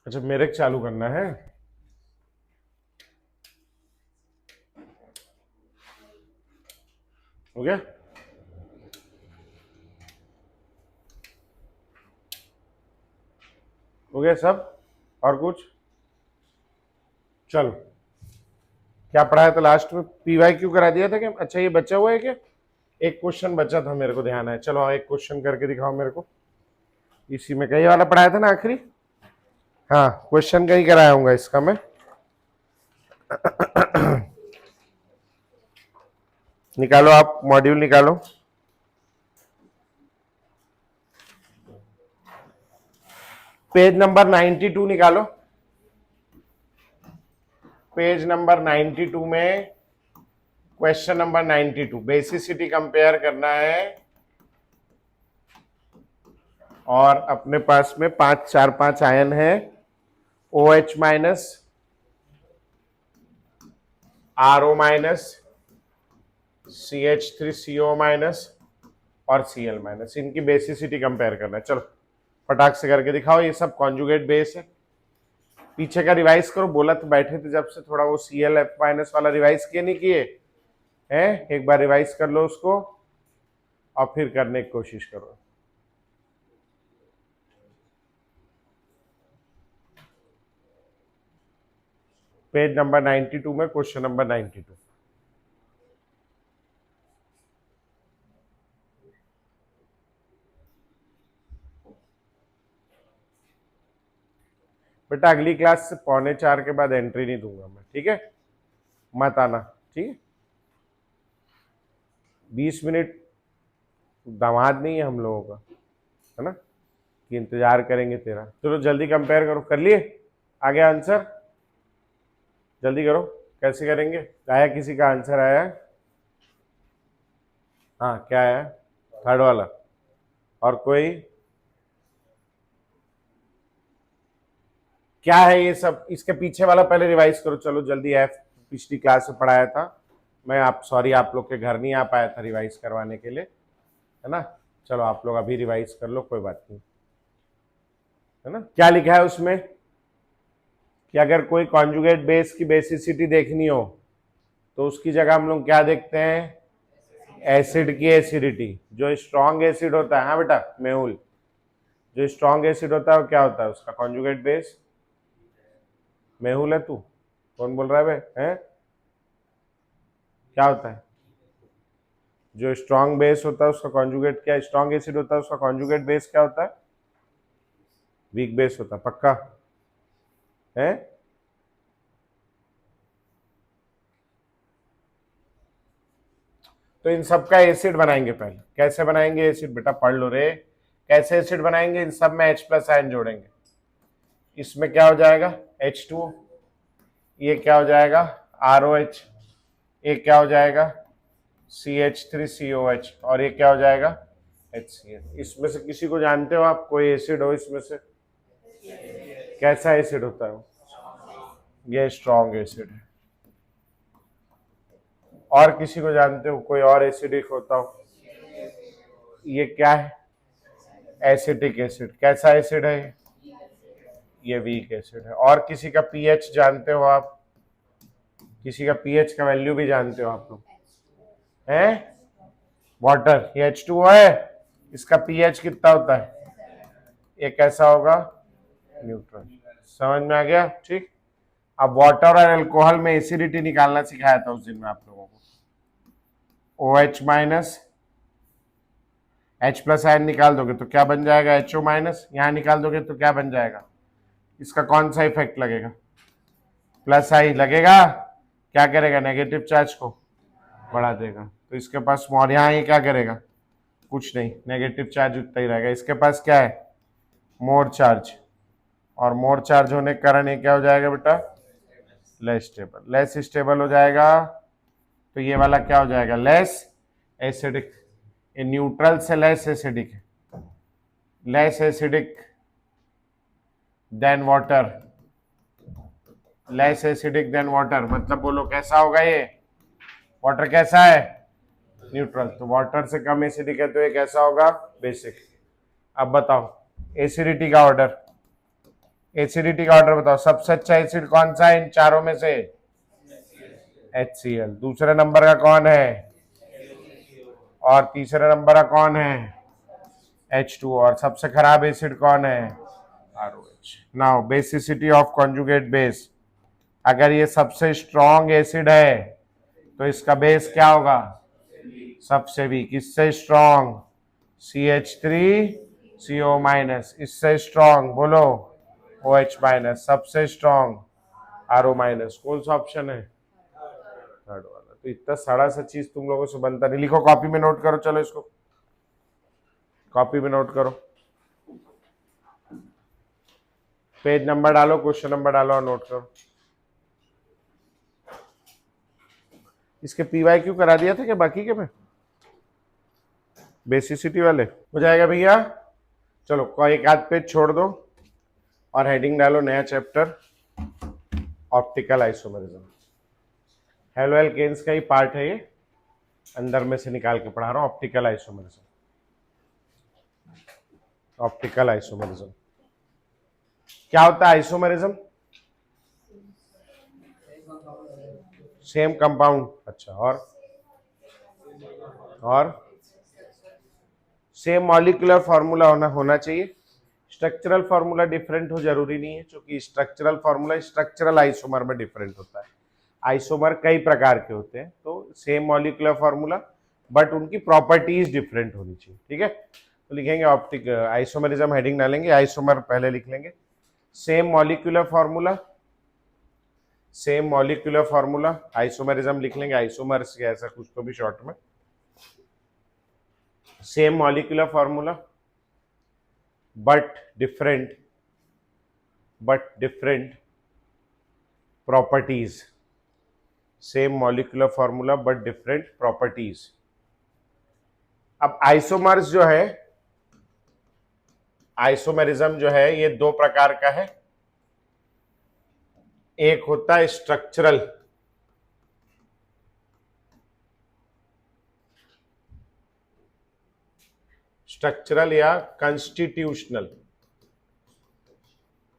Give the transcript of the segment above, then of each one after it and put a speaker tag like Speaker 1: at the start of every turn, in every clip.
Speaker 1: अच्छा, मेरे को चालू करना है। हो गया? हो गया सब? और कुछ? चलो, क्या पढ़ाया था लास्ट में? पीवाई क्यू करा दिया था क्या? अच्छा, ये बचा हुआ है क्या? एक क्वेश्चन बचा था, मेरे को ध्यान है। चलो एक क्वेश्चन करके दिखाओ मेरे को। इसी में कई वाला पढ़ाया था ना आखिरी? हाँ, क्वेश्चन का ही कराया हूँ इसका मैं। निकालो, आप मॉड्यूल निकालो। पेज नंबर 92 निकालो। पेज नंबर 92 में क्वेश्चन नंबर 92, बेसिसिटी कंपेयर करना है। और अपने पास में 5 आयन है। OH minus, RO minus, CH3CO minus और Cl माइनस। इनकी बेसिसिटी कंपेयर करना है। चलो फटाक से करके दिखाओ। ये सब कॉन्जुगेट बेस है। पीछे का रिवाइज करो, बोला तो बैठे थे जब से, थोड़ा वो ClF माइनस वाला रिवाइज किए नहीं किए हैं? एक बार रिवाइज कर लो उसको और फिर करने की कोशिश करो। पेज नंबर 92 में क्वेश्चन नंबर 92। बेटा अगली क्लास से 3:45 के बाद एंट्री नहीं दूंगा मैं, ठीक है? मत आना, ठीक है? 20 मिनट दामाद नहीं है हम लोगों का, है ना, कि इंतजार करेंगे तेरा। चलो जल्दी कंपेयर करो। कर लिए? आ गया आंसर? जल्दी करो। कैसे करेंगे? आया किसी का आंसर आया? हाँ, क्या आया? थर्ड वाला। और कोई? क्या है ये सब? इसके पीछे वाला पहले रिवाइज करो। चलो जल्दी। एफ पिछली क्लास में पढ़ाया था मैं। आप सॉरी, आप लोग के घर नहीं आ पाया था रिवाइज करवाने के लिए, है ना? चलो आप लोग अभी रिवाइज कर लो, कोई बात नहीं, है ना? क्या लिखा है उसमें कि अगर कोई कॉन्जुगेट बेस की बेसिसिटी देखनी हो तो उसकी जगह हम लोग क्या देखते हैं? एसिड की एसिडिटी। जो स्ट्रॉन्ग एसिड होता है, हाँ बेटा मेहुल, जो स्ट्रॉन्ग एसिड होता है वो क्या होता है? उसका कॉन्जुगेट बेस। मेहुल है तू? कौन बोल रहा है बे? हैं? क्या होता है? जो स्ट्रॉन्ग बेस होता है उसका कॉन्जुगेट क्या? स्ट्रॉन्ग एसिड होता है उसका कॉन्जुगेट बेस क्या होता है? वीक बेस होता है। पक्का है? तो इन सब का एसिड बनाएंगे पहले। कैसे बनाएंगे एसिड? बेटा पढ़ लो रे। कैसे एसिड बनाएंगे? इन सब में H+ आयन जोड़ेंगे। इसमें क्या हो जाएगा? H2O। ये क्या हो जाएगा? ROH। ये क्या हो जाएगा? CH3COH। और ये क्या हो जाएगा? HCl। इसमें से किसी को जानते हो आप? कोई एसिड हो इसमें से? कैसा एसिड होता है वो? ये स्ट्रॉन्ग एसिड है। और किसी को जानते हो? कोई और एसिडिक होता हो? ये क्या है? Acetic acid. कैसा एसिड है? ये वीक एसिड है। और किसी का पीएच जानते हो आप? किसी का पीएच का वैल्यू भी जानते हो आप लोग? हैं? वाटर। ये H2O है, इसका पीएच कितना होता है? ये कैसा होगा? न्यूट्रल। समझ में आ गया? ठीक। अब वाटर और अल्कोहल में एसिडिटी निकालना सिखाया था उस दिन में आप लोगों को। OH माइनस, H+ आयन निकाल दोगे तो क्या बन जाएगा? HO minus. यहां निकाल दोगे तो क्या बन जाएगा? इसका कौन सा इफेक्ट लगेगा? प्लस आई लगेगा। क्या करेगा? नेगेटिव चार्ज को बढ़ा देगा। तो इसके पास मोर, यहाँ ये क्या करेगा? कुछ नहीं, नेगेटिव चार्ज उतना ही रहेगा। इसके पास क्या है? मोर चार्ज। और मोर चार्ज होने के कारण ये क्या हो जाएगा बेटा? Less stable. लेस स्टेबल हो जाएगा तो ये वाला क्या हो जाएगा? Less acidic. ये न्यूट्रल से लेस एसिडिक है। Less acidic then water. Less acidic then water मतलब बोलो कैसा होगा ये? वाटर कैसा है? न्यूट्रल। तो वाटर से कम एसिडिक है तो ये कैसा होगा? बेसिक। अब बताओ एसिडिटी का ऑर्डर। एसिडिटी का ऑर्डर बताओ, सबसे अच्छा एसिड कौन सा है इन चारों में से? HCl। दूसरे नंबर का कौन है? और तीसरे नंबर का कौन है? H2। और सबसे खराब एसिड कौन है? ROH। Now basicity of conjugate base, अगर ये सबसे स्ट्रॉन्ग एसिड है तो इसका बेस क्या होगा? सबसे वीक। इससे स्ट्रॉन्ग CH3CO माइनस, इससे स्ट्रॉन्ग बोलो OH माइनस, सबसे स्ट्रॉन्ग RO माइनस। कौन सा ऑप्शन है? थर्ड वाला। तो इतना सारा सा चीज तुम लोगों से बनता नहीं। लिखो, कॉपी में नोट करो, चलो इसको कॉपी में नोट करो, पेज नंबर डालो, क्वेश्चन नंबर डालो और नोट करो। इसके PYQ करा दिया था क्या बाकी के में? बेसिसिटी वाले हो जाएगा भैया। चलो कोई एक आध पेज छोड़ दो और हेडिंग डालो, नया chapter optical isomerism. Haloalkanes का ही पार्ट है ये, अंदर में से निकाल के पढ़ा रहा हूं। ऑप्टिकल आइसोमेरिज्म, ऑप्टिकल आइसोमेरिज्म क्या होता है? Isomerism same compound. अच्छा, और सेम मॉलिक्यूलर फॉर्मूला होना चाहिए। स्ट्रक्चरल फॉर्मूला डिफरेंट हो जरूरी नहीं है, क्योंकि स्ट्रक्चरल फॉर्मूला स्ट्रक्चरल आइसोमर में डिफरेंट होता है। आइसोमर कई प्रकार के होते हैं, तो सेम मॉलिक्यूलर फॉर्मूला बट उनकी प्रॉपर्टीज डिफरेंट होनी चाहिए। ठीक है, तो लिखेंगे ऑप्टिक आइसोमरिज्म, हेडिंग डालेंगे, आइसोमर पहले लिख लेंगे। Same molecular formula, same molecular formula, isomerism लिख लेंगे, आइसोमर्स ऐसा कुछ तो भी शॉर्ट में। Same molecular formula but different properties. Same molecular formula but different properties. अब आइसोमर्स जो है, आइसोमेरिज्म जो है ये दो प्रकार का है। एक होता है स्ट्रक्चरल, स्ट्रक्चरल या कंस्टिट्यूशनल।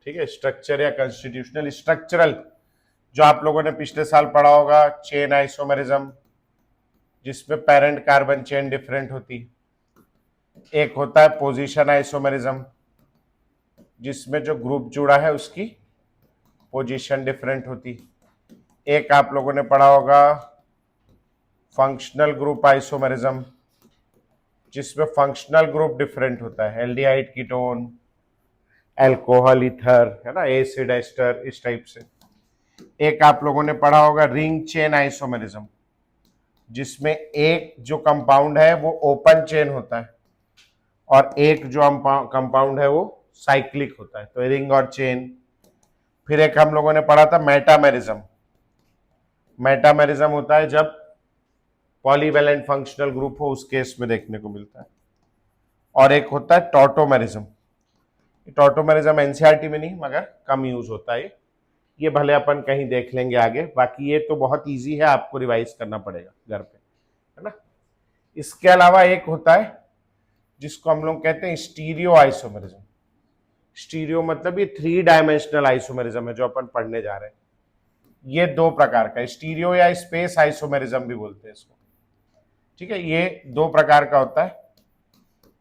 Speaker 1: ठीक है, स्ट्रक्चर या कंस्टिट्यूशनल। स्ट्रक्चरल जो आप लोगों ने पिछले साल पढ़ा होगा, चेन आइसोमेरिज्म, जिसमें पेरेंट कार्बन चेन डिफरेंट होती। एक होता है पोजीशन आइसोमेरिज्म, जिसमें जो ग्रुप जुड़ा है उसकी पोजीशन डिफरेंट होती। एक आप लोगों ने पढ़ा होगा फंक्शनल ग्रुप आइसोमेरिज्म, जिसमें फंक्शनल ग्रुप डिफरेंट होता है, एल्डिहाइड कीटोन, अल्कोहल ईथर, है ना, एसिड एस्टर, इस टाइप से। एक आप लोगों ने पढ़ा होगा रिंग चेन आइसोमेरिज्म, जिसमें एक जो कंपाउंड है वो ओपन चेन होता है और एक जो कंपाउंड है वो साइक्लिक होता है, तो रिंग और चेन। फिर एक हम लोगों ने पढ़ा था मेटामेरिज्म। मेटामेरिज्म होता है जब पॉलीवैलेंट फंक्शनल ग्रुप हो, उस केस में देखने को मिलता है। और एक होता है टॉटोमेरिज्म। टॉटोमेरिज्म एनसीईआरटी में नहीं मगर कम यूज होता है, ये भले अपन कहीं देख लेंगे आगे। बाकी ये तो बहुत इजी है, आपको रिवाइज करना पड़ेगा घर पे, है ना। इसके अलावा एक होता है जिसको हम लोग कहते हैं स्टीरियो आइसोमेरिज्म। स्टीरियो मतलब ये 3 डायमेंशनल आइसोमेरिज्म है जो अपन पढ़ने जा रहे हैं। ये दो प्रकार का, स्टीरियो या स्पेस आइसोमेरिज्म भी बोलते हैं इसको। ठीक है, ये दो प्रकार का होता है।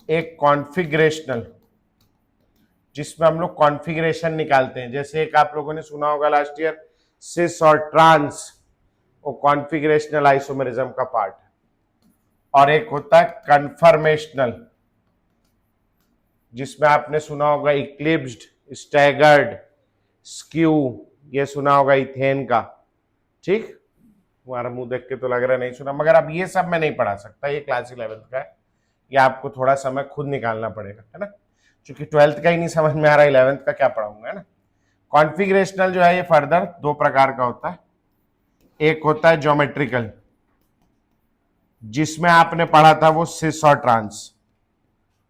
Speaker 1: एक कॉन्फिगरेशनल, जिसमें हम लोग कॉन्फ़िगरेशन निकालते हैं, जैसे एक आप लोगों ने सुना होगा लास्ट ईयर सिस और ट्रांस, वो कॉन्फ़िगरेशनल आइसोमेरिज्म का पार्ट है। और एक होता है कन्फर्मेशनल, जिसमें आपने सुना होगा इक्लिप्स्ड, स्टैगर्ड, स्क्यू, ये सुना होगा इथेन का। ठीक, तुम्हारा मुंह देख के तो लग रहा है नहीं सुना, मगर अब ये सब मैं नहीं पढ़ा सकता, ये क्लास 11th का है, ये आपको थोड़ा समय खुद निकालना पड़ेगा, है ना, क्योंकि 12th का ही नहीं समझ में आ रहा, 11th का क्या पढ़ाऊंगा, है ना। कॉन्फ़िगरेशनल जो है ये फर्दर दो प्रकार का होता है। एक होता है ज्योमेट्रिकल, जिसमें आपने पढ़ा था वो सिस और ट्रांस।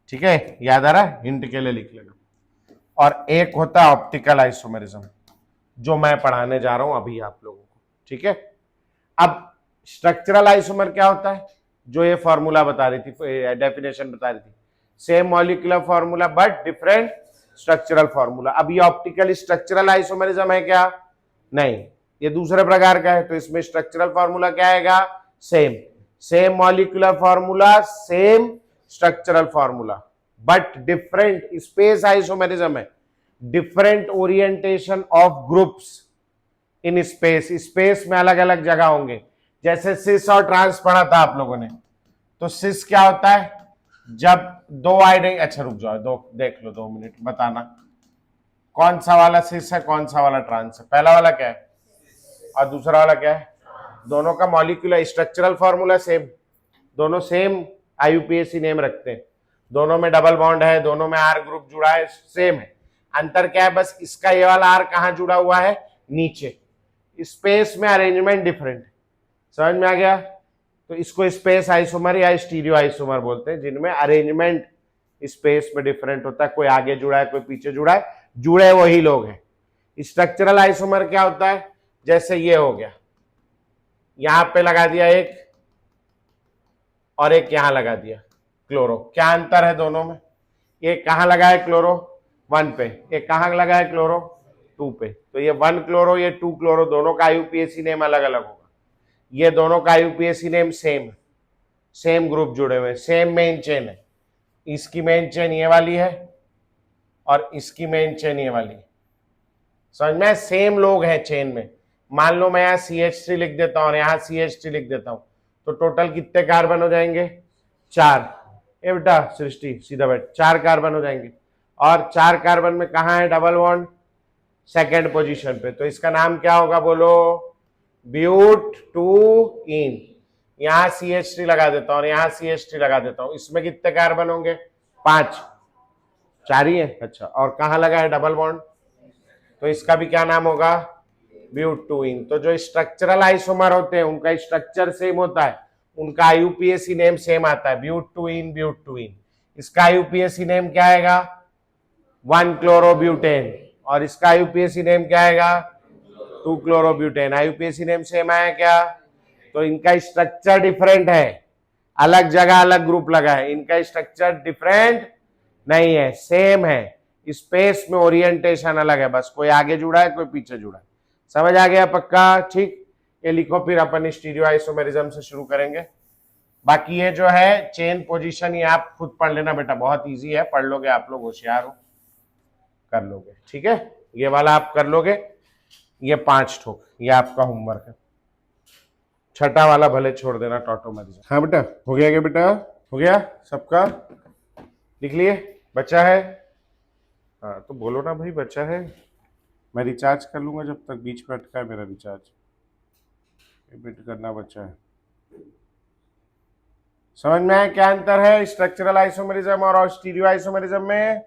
Speaker 1: ठीक है, याद आ रहा है, हिंट के लिए लिख लेना। और एक होता है ऑप्टिकल आइसोमेरिज्म, जो मैं पढ़ाने जा रहा हूं अभी आप लोगों को। ठीक है, अब स्ट्रक्चरल आइसोमर क्या होता है, जो ये फॉर्मूला बता रही थी, डेफिनेशन बता रही थी, same molecular formula but different structural formula. अब ये ऑप्टिकल स्ट्रक्चरल आइसोमेरिज्म है क्या? नहीं, ये दूसरे प्रकार का है। तो इसमें स्ट्रक्चरल फॉर्मूला क्या आएगा? Same, same molecular formula, same structural formula, but different space isomerism है, different orientation of groups in space. Space में अलग अलग जगह होंगे, जैसे सिस और ट्रांस पढ़ा था आप लोगों ने। तो सिस क्या होता है? जब दो आइडेंटिटी, अच्छा रुक जाओ, दो देख लो, 2 मिनट बताना कौन सा वाला सिस है, कौन सा वाला ट्रांस है। पहला वाला क्या है और दूसरा वाला क्या है? दोनों का मॉलिक्यूलर स्ट्रक्चरल फॉर्मूला सेम, दोनों सेम आईयूपीएसी नेम रखते हैं, दोनों में डबल बॉन्ड है, दोनों में आर ग्रुप जुड़ा है, सेम है। अंतर क्या है? बस इसका ये वाला आर कहां जुड़ा हुआ है? नीचे। स्पेस में अरेंजमेंट डिफरेंट, समझ में आ गया? तो इसको स्पेस आइसोमर या स्टीरियो आइसोमर बोलते हैं, जिनमें अरेंजमेंट स्पेस में डिफरेंट होता है, कोई आगे जुड़ा है, कोई पीछे जुड़ा है, जुड़े वही लोग हैं। स्ट्रक्चरल आइसोमर क्या होता है? जैसे ये हो गया, यहां पे लगा दिया एक और एक यहां लगा दिया क्लोरो, क्या अंतर है दोनों में? एक कहां लगा है क्लोरो? 1 पे, एक कहां लगा है क्लोरो? 2 पे। तो ये 1 क्लोरो, ये 2 क्लोरो, दोनों का आईयूपीएसी नेम अलग अलग होगा। ये दोनों का IUPAC name same, same group जुड़े हुए, सेम मेन चेन है। इसकी मेन चेन ये वाली है और इसकी मेन चेन ये वाली है, समझ में? सेम लोग हैं चेन में। मान लो मैं यहाँ CH3 लिख देता हूँ और यहाँ CH3 लिख देता हूँ, तो टोटल कितने कार्बन हो जाएंगे? 4। ए बेटा सृष्टि सीधा बैठ, 4 कार्बन हो जाएंगे। और 4 कार्बन में कहाँ है डबल बॉन्ड? सेकेंड पोजीशन पे। तो इसका नाम क्या होगा बोलो? ब्यूट टू इन। यहां CH3 लगा देता हूं और यहां CH3 लगा देता हूं, इसमें कितने कार्बन होंगे? 5, 4 ही है। अच्छा, और कहां लगा है डबल बॉन्ड? तो इसका भी क्या नाम होगा? ब्यूट टू इन। तो जो स्ट्रक्चरल आइसोमर होते हैं उनका स्ट्रक्चर सेम होता है, उनका आईयूपीएसी नेम सेम आता है, but two in, but two इन। इसका आईयूपीएसी नेम क्या आएगा? 1 क्लोरोब्यूटेन। और इसका आईयूपीएसी नेम क्या आएगा? 2 क्लोरोब्यूटेन। आईयूपीएसी नेम सेम आया क्या? तो इनका स्ट्रक्चर डिफरेंट है, अलग जगह अलग ग्रुप लगा है, इनका स्ट्रक्चर डिफरेंट नहीं है, सेम है। स्पेस में ओरिएंटेशन अलग है, बस कोई आगे जुड़ा है, कोई पीछे जुड़ा है। समझ आ गया? पक्का? ठीक, ये लिखो, फिर अपन स्टीरियो आइसोमेरिज्म से शुरू करेंगे। बाकी ये जो है चेन पोजीशन, ये आप खुद पढ़ लेना बेटा, बहुत इजी है, पढ़ लोगे आप लोग, होशियार हो, कर लोगे। ठीक है, ये वाला आप कर लोगे, ये 5 ठोक, ये आपका होमवर्क है। छठा वाला भले छोड़ देना, टॉटोमेरिज्म। हाँ बेटा, हो गया क्या बेटा? हो गया सबका? लिख लिए? बचा है? हाँ तो बोलो ना भाई, बचा है। मैं रिचार्ज कर लूंगा, जब तक बीच में अटका है मेरा रिचार्ज, एडिट करना बचा है। समझ में आया क्या अंतर है स्ट्रक्चरल आइसोमेरिज्म और स्टीरियो आइसोमेरिज्म में?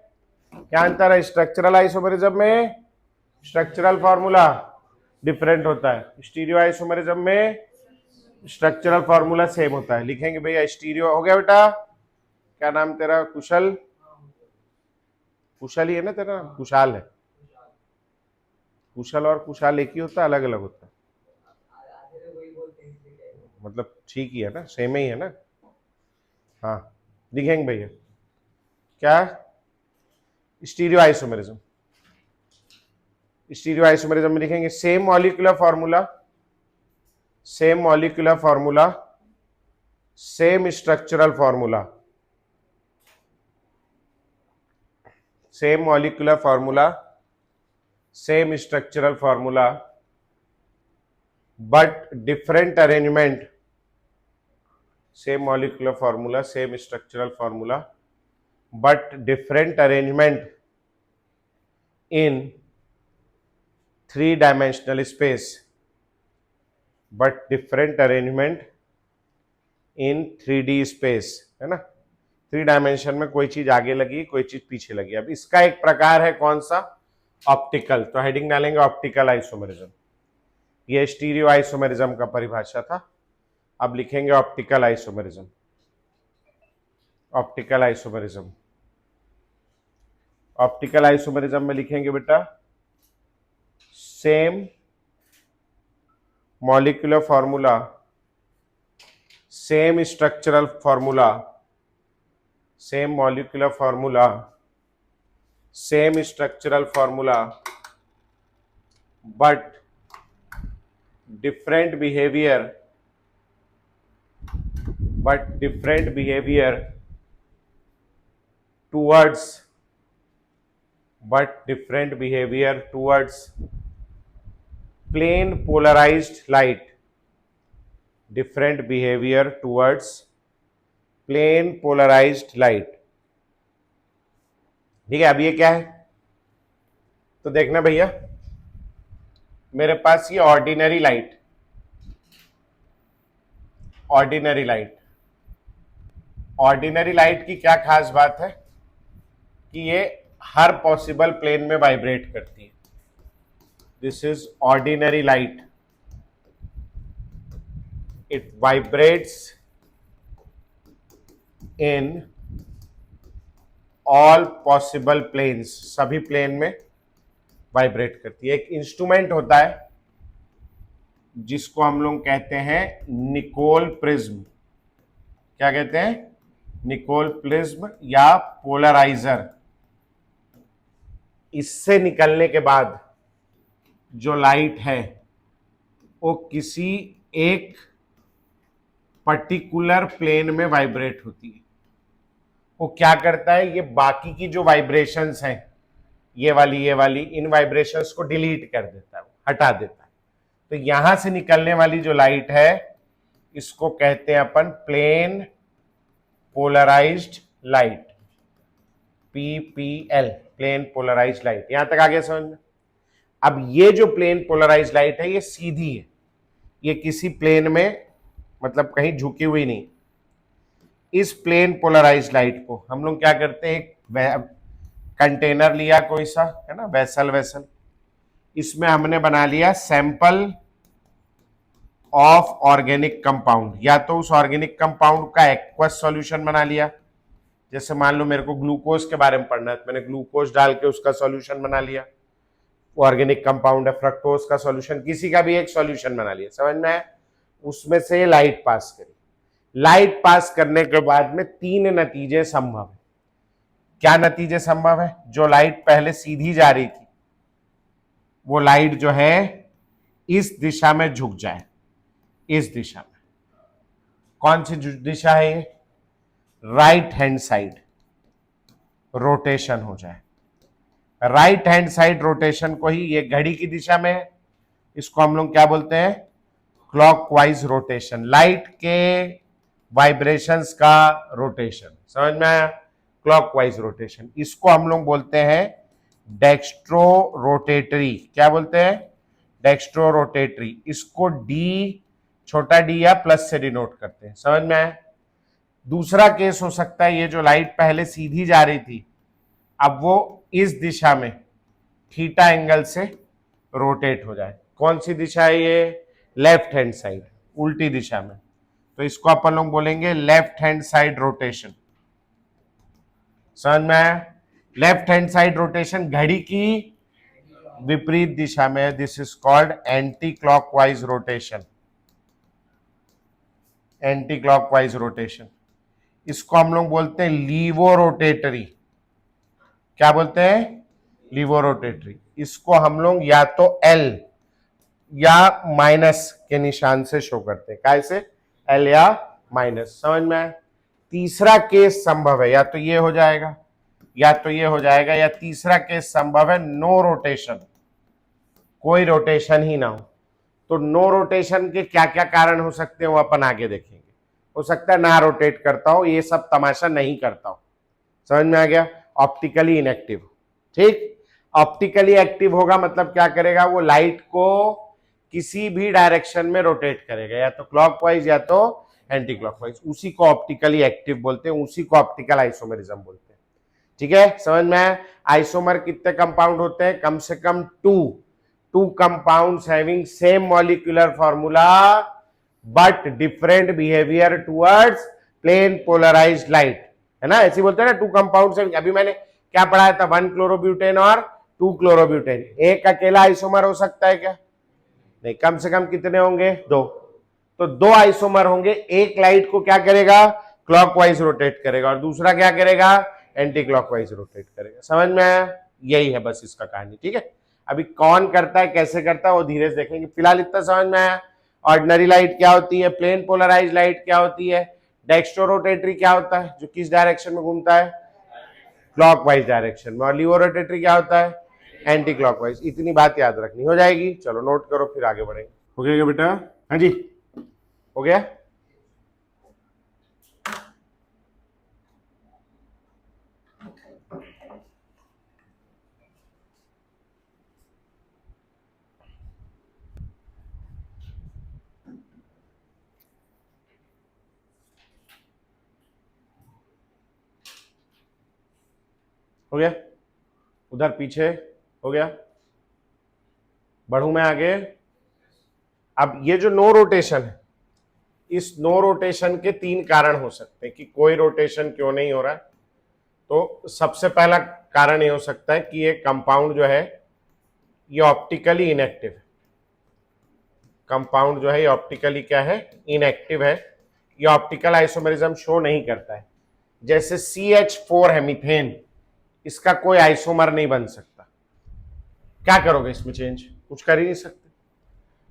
Speaker 1: क्या अंतर है स्ट्रक्चरल आइसोमेरिज्म में? स्ट्रक्चरल फॉर्मूला डिफरेंट होता है, स्टीरियो आइसोमेरिज्म में स्ट्रक्चरल फॉर्मूला सेम होता है। लिखेंगे भैया स्टीरियो। हो गया बेटा? क्या नाम तेरा? कुशल? कुशल ही है ना तेरा नाम? कुशाल है? कुशल और कुशाल एक ही होता है, अलग अलग होता है? मतलब ठीक ही है ना, सेम ही है ना? हाँ, लिखेंगे भैया क्या? Stereo isomerism. स्टीरियो आइसोमेरिज्म में लिखेंगे same molecular formula, same molecular formula, same structural formula, same molecular formula, same structural formula, but different arrangement. Same molecular formula, same structural formula, but different arrangement in 3-dimensional space, but different arrangement in 3D space, है ना? 3 dimension में कोई चीज आगे लगी, कोई चीज पीछे लगी। अब इसका एक प्रकार है कौन सा? ऑप्टिकल। तो हेडिंग डालेंगे ऑप्टिकल आइसोमेरिज्म। ये स्टीरियो आइसोमेरिज्म का परिभाषा था, अब लिखेंगे optical isomerism. Optical isomerism, optical isomerism में लिखेंगे बेटा same molecular formula, same structural formula, same molecular formula, same structural formula but different behavior towards plane polarized light, different behavior towards plane polarized light. ठीक है, अब ये क्या है? तो देखना भैया, मेरे पास ये ऑर्डिनरी लाइट, ऑर्डिनरी लाइट की क्या खास बात है कि ये हर पॉसिबल प्लेन में वाइब्रेट करती है. This is ordinary light, it vibrates in all possible planes, सभी प्लेन में वाइब्रेट करती है. एक इंस्ट्रूमेंट होता है जिसको हम लोग कहते हैं निकोल प्रिज्म. क्या कहते हैं? निकोल प्रिज्म या पोलराइजर. इससे निकलने के बाद जो लाइट है वो किसी एक पर्टिकुलर प्लेन में वाइब्रेट होती है. वो क्या करता है, ये बाकी की जो वाइब्रेशंस हैं, ये वाली इन वाइब्रेशंस को डिलीट कर देता है, हटा देता है. तो यहां से निकलने वाली जो लाइट है इसको कहते हैं अपन plane polarised light, PPL, plane polarised light. यहां तक आगे समझ में? अब ये जो प्लेन पोलराइज्ड लाइट है ये सीधी है, ये किसी प्लेन में मतलब कहीं झुकी हुई नहीं. इस प्लेन पोलराइज्ड लाइट को हम लोग क्या करते हैं, एक कंटेनर लिया कोई सा, है ना, वेसल, इसमें हमने बना लिया सैंपल ऑफ ऑर्गेनिक कंपाउंड. या तो उस ऑर्गेनिक कंपाउंड का एक्वस सॉल्यूशन बना लिया, जैसे मान लो मेरे को ग्लूकोज के बारे में पढ़ना है, तो मैंने ग्लूकोज डाल के उसका सॉल्यूशन बना लिया. ऑर्गेनिक कंपाउंड है, फ्रक्टोज का सॉल्यूशन, किसी का भी एक सॉल्यूशन बना लिया. समझ में आया? उसमें से लाइट पास करी. लाइट पास करने के बाद में तीन नतीजे संभव है. क्या नतीजे संभव है? जो लाइट पहले सीधी जा रही थी वो लाइट जो है इस दिशा में झुक जाए, इस दिशा में. कौन सी दिशा है ये? राइट हैंड साइड रोटेशन हो जाए. राइट हैंड साइड रोटेशन को ही, ये घड़ी की दिशा में है, इसको हम लोग क्या बोलते हैं? Clockwise rotation. लाइट के वाइब्रेशंस का रोटेशन. समझ में आया? Clockwise rotation. इसको हम लोग बोलते हैं डेक्स्ट्रो रोटेटरी. क्या बोलते हैं? Dextro rotatory. इसको डी, छोटा डी या प्लस से डिनोट करते हैं. समझ में आया? दूसरा केस हो सकता है, ये जो लाइट पहले सीधी जा रही थी अब वो इस दिशा में थीटा एंगल से रोटेट हो जाए. कौन सी दिशा है ये? लेफ्ट हैंड साइड, उल्टी दिशा में. तो इसको अपन लोग बोलेंगे लेफ्ट हैंड साइड रोटेशन. समझ में आया? लेफ्ट हैंड साइड रोटेशन घड़ी की विपरीत दिशा में. This is called anti clockwise rotation. Anti clockwise rotation. इसको हम लोग बोलते हैं लीवो रोटेटरी. क्या बोलते हैं? Laevo rotatory. इसको हम लोग या तो L या माइनस के निशान से शो करते हैं. कैसे? L या माइनस. समझ में आया? तीसरा केस संभव है, या तो ये हो जाएगा या तो ये हो जाएगा, या तीसरा केस संभव है नो रोटेशन, कोई रोटेशन ही ना हो. तो नो रोटेशन के क्या क्या कारण हो सकते हैं वो अपन आगे देखेंगे. हो सकता है ना रोटेट करता हो, ये सब तमाशा नहीं करता हो. समझ में आ गया? Optically inactive. ठीक, ऑप्टिकली एक्टिव होगा मतलब क्या करेगा, वो लाइट को किसी भी डायरेक्शन में रोटेट करेगा, या तो क्लॉकवाइज या तो एंटी क्लॉकवाइज. उसी को ऑप्टिकली एक्टिव बोलते हैं, उसी को ऑप्टिकल आइसोमेरिज्म बोलते हैं. ठीक है, समझ में आया? आइसोमर कितने कंपाउंड होते हैं? कम से कम two compounds having same molecular formula but different behaviour towards plane polarised light. है ना, ऐसे बोलते हैं ना, टू कंपाउंड्स. अभी मैंने क्या पढ़ाया था? 1 क्लोरोब्यूटेन और 2 क्लोरोब्यूटेन. एक अकेला आइसोमर हो सकता है क्या? नहीं. कम से कम कितने होंगे? 2. तो 2 आइसोमर होंगे. एक लाइट को क्या करेगा? क्लॉकवाइज रोटेट करेगा, और दूसरा क्या करेगा? एंटी क्लॉकवाइज रोटेट करेगा। समझ में आया? यही है बस इसका कहानी। ठीक है, अभी कौन करता है, कैसे करता है, वो धीरे से देखेंगे। फिलहाल इतना समझ में आया। ऑर्डिनरी लाइट क्या होती है, प्लेन पोलराइज लाइट क्या होती है, डेक्स्ट्रो रोटेटरी क्या होता है, जो किस डायरेक्शन में घूमता है, क्लॉकवाइज डायरेक्शन में, और लीवो रोटेटरी क्या होता है, एंटी क्लॉकवाइज। इतनी बात याद रखनी हो जाएगी। चलो नोट करो, फिर आगे बढ़ेंगे। हो गया क्या बेटा? हाँ जी, हो गया। हो गया, उधर पीछे हो गया। बढ़ू मैं आगे। अब ये जो नो रोटेशन है, इस नो रोटेशन के तीन कारण हो सकते हैं कि कोई रोटेशन क्यों नहीं हो रहा है। तो सबसे पहला कारण ये हो सकता है कि ये कंपाउंड जो है ये ऑप्टिकली इनएक्टिव है। कंपाउंड जो है ये ऑप्टिकली क्या है, इनएक्टिव है। ये ऑप्टिकल आइसोमेरिज्म शो नहीं करता है। जैसे CH4 है मीथेन, इसका कोई आइसोमर नहीं बन सकता। क्या करोगे इसमें चेंज? कुछ कर ही नहीं सकते।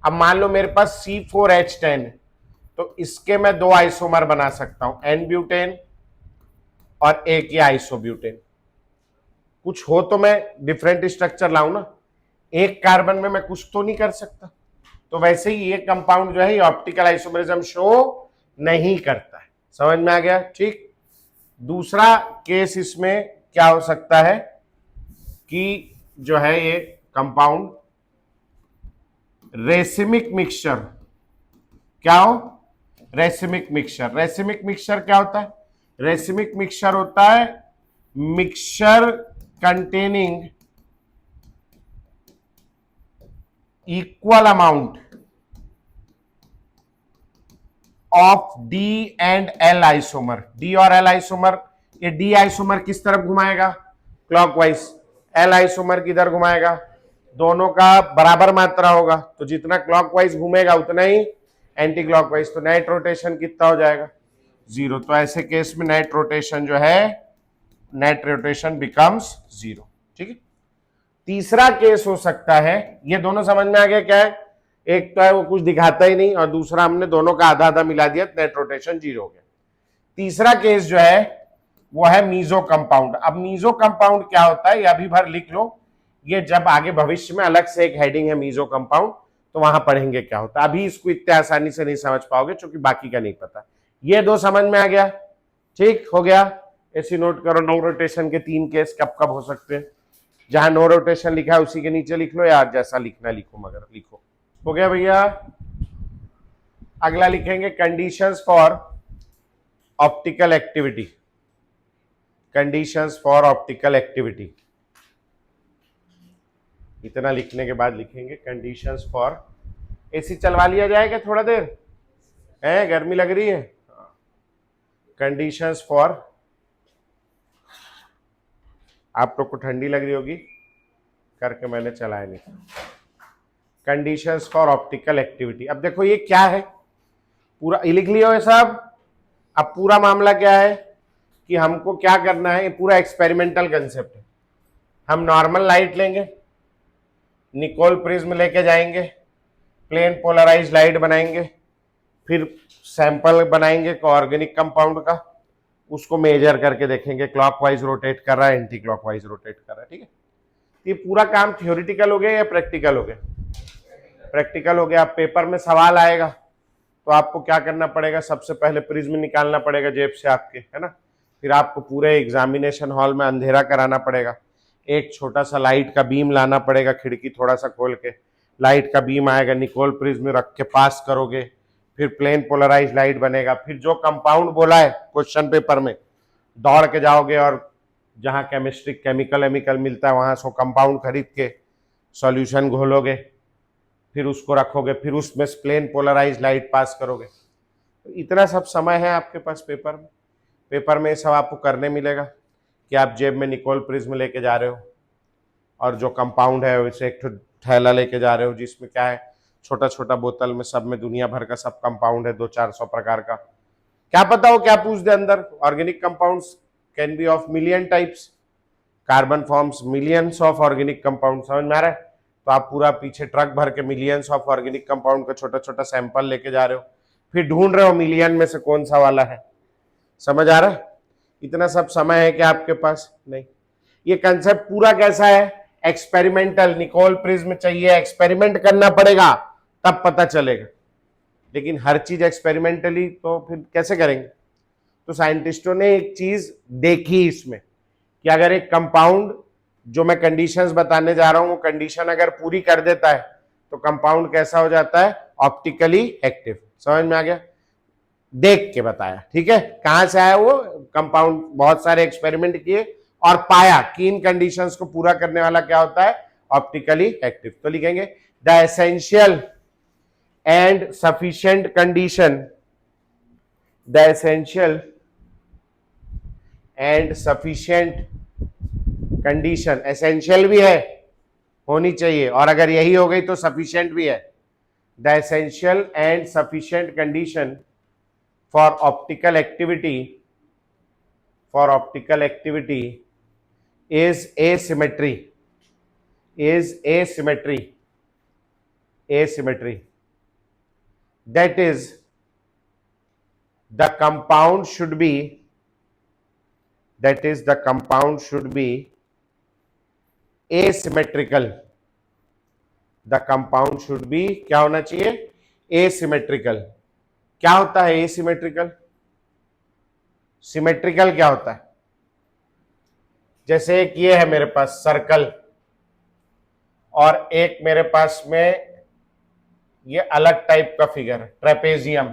Speaker 1: अब मान लो मेरे पास C4H10 है, तो इसके मैं दो आइसोमर बना सकता हूं, N ब्यूटेन और एक ये आइसोब्यूटेन। कुछ हो तो मैं डिफरेंट स्ट्रक्चर लाऊं ना, एक कार्बन में मैं कुछ तो नहीं कर सकता। तो वैसे ही ये कंपाउंड जो है ये ऑप्टिकल आइसोमेरिज्म शो नहीं करता है। समझ में आ गया? ठीक। दूसरा केस इसमें क्या हो सकता है कि जो है ये कंपाउंड रेसिमिक मिक्सचर, क्या हो, रेसिमिक मिक्सचर। रेसिमिक मिक्सचर क्या होता है? रेसिमिक मिक्सचर होता है mixture containing equal amount of D and L isomer. D और एल आइसोमर, ये डी आइसोमर किस तरफ घुमाएगा, क्लॉकवाइज। एल आइसोमर किधर घुमाएगा, दोनों का बराबर मात्रा होगा, तो जितना क्लॉकवाइज घूमेगा उतना ही एंटी क्लॉकवाइज। तो नेट रोटेशन कितना हो जाएगा, 0। तो ऐसे केस में नेट रोटेशन जो है, नेट रोटेशन बिकम्स 0। ठीक है। तीसरा केस हो सकता है, ये दोनों समझ में आ गया क्या है, एक तो है वो कुछ दिखाता ही नहीं, और दूसरा हमने दोनों का आधा आधा मिला दिया, नेट रोटेशन 0 हो गया। तीसरा केस जो है वो है मीजो कंपाउंड। अब मीजो कंपाउंड क्या होता है ये अभी भर लिख लो, ये जब आगे भविष्य में अलग से एक हेडिंग है मीजो कंपाउंड, तो वहां पढ़ेंगे क्या होता है। अभी इसको इतने आसानी से नहीं समझ पाओगे क्योंकि बाकी का नहीं पता। ये दो समझ में आ गया, ठीक हो गया। ऐसी नोट करो, नो रोटेशन के तीन केस कब कब हो सकते हैं। जहां नो रोटेशन लिखा है उसी के नीचे लिख लो, या जैसा लिखना लिखो, मगर लिखो। हो गया भैया। अगला लिखेंगे conditions for optical activity. Conditions for optical activity, इतना लिखने के बाद लिखेंगे कंडीशंस फॉर। एसी चलवा लिया जाएगा थोड़ा देर, है गर्मी लग रही है। कंडीशंस फॉर, आप लोग को ठंडी लग रही होगी करके मैंने चलाया नहीं। Conditions for optical activity. अब देखो ये क्या है, पूरा लिख लिया है सब। अब पूरा मामला क्या है कि हमको क्या करना है, ये पूरा एक्सपेरिमेंटल कंसेप्ट है। हम नॉर्मल लाइट लेंगे, निकोल प्रिज्म लेके जाएंगे, प्लेन पोलराइज लाइट बनाएंगे, फिर सैंपल बनाएंगे ऑर्गेनिक कंपाउंड का, उसको मेजर करके देखेंगे क्लॉकवाइज रोटेट कर रहा है, एंटी क्लॉकवाइज रोटेट कर रहा है। ठीक है, ये पूरा काम थ्योरेटिकल हो गया या प्रैक्टिकल हो गया? प्रैक्टिकल हो गया। अब पेपर में सवाल आएगा तो आपको क्या करना पड़ेगा, सबसे पहले प्रिज्म निकालना पड़ेगा जेब से आपके, है ना। फिर आपको पूरे एग्जामिनेशन हॉल में अंधेरा कराना पड़ेगा, एक छोटा सा लाइट का बीम लाना पड़ेगा, खिड़की थोड़ा सा खोल के लाइट का बीम आएगा, निकोल प्रिज्म रख के पास करोगे, फिर प्लेन पोलराइज लाइट बनेगा। फिर जो कंपाउंड बोला है क्वेश्चन पेपर में, दौड़ के जाओगे और जहाँ केमिस्ट्री केमिकल मिलता है वहां से कंपाउंड खरीद के सॉल्यूशन घोलोगे, फिर उसको रखोगे, फिर उसमें प्लेन पोलराइज लाइट पास करोगे। तो इतना सब समय है आपके पास पेपर में। पेपर में सब आपको करने मिलेगा कि आप जेब में निकोल प्रिज्म लेके जा रहे हो और जो कंपाउंड है वैसे एक थैला लेके जा रहे हो जिसमें क्या है, छोटा छोटा बोतल में सब में दुनिया भर का सब कंपाउंड है, 200-400 प्रकार का। क्या पता हो क्या पूछ दे अंदर, organic compounds can be of million types, carbon forms millions of organic compound. समझ में आ रहा है? तो आप पूरा पीछे ट्रक भर के मिलियंस ऑफ ऑर्गेनिक कंपाउंड का छोटा छोटा सैंपल लेके जा रहे हो, फिर ढूंढ रहे हो मिलियन में से कौन सा वाला है। समझ आ रहा है? इतना सब समय है क्या आपके पास? नहीं। ये कंसेप्ट पूरा कैसा है? एक्सपेरिमेंटल। निकोल प्रिज्म चाहिए, एक्सपेरिमेंट करना पड़ेगा तब पता चलेगा, लेकिन हर चीज एक्सपेरिमेंटली तो फिर कैसे करेंगे? तो साइंटिस्टों ने एक चीज देखी इसमें कि अगर एक कंपाउंड, जो मैं कंडीशंस बताने जा रहा हूं, वो कंडीशन अगर पूरी कर देता है तो कंपाउंड कैसा हो जाता है? Optically active. समझ में आ गया? देख के बताया, ठीक है। कहां से आया वो कंपाउंड? बहुत सारे एक्सपेरिमेंट किए और पाया कि इन कंडीशंस को पूरा करने वाला क्या होता है? Optically active. तो लिखेंगे the essential and sufficient condition, the essential and sufficient condition. Essential भी है, होनी चाहिए, और अगर यही हो गई तो सफिशिएंट भी है। The essential and sufficient condition for optical activity, for optical activity is asymmetry, is asymmetry, asymmetry. That is, the compound should be, that is the compound should be asymmetrical. The compound should be क्या होना चाहिए? asymmetrical. क्या होता है asymmetrical? Symmetrical क्या होता है? जैसे एक ये है मेरे पास सर्कल, और एक मेरे पास में ये अलग टाइप का फिगर है, ट्रेपेजियम।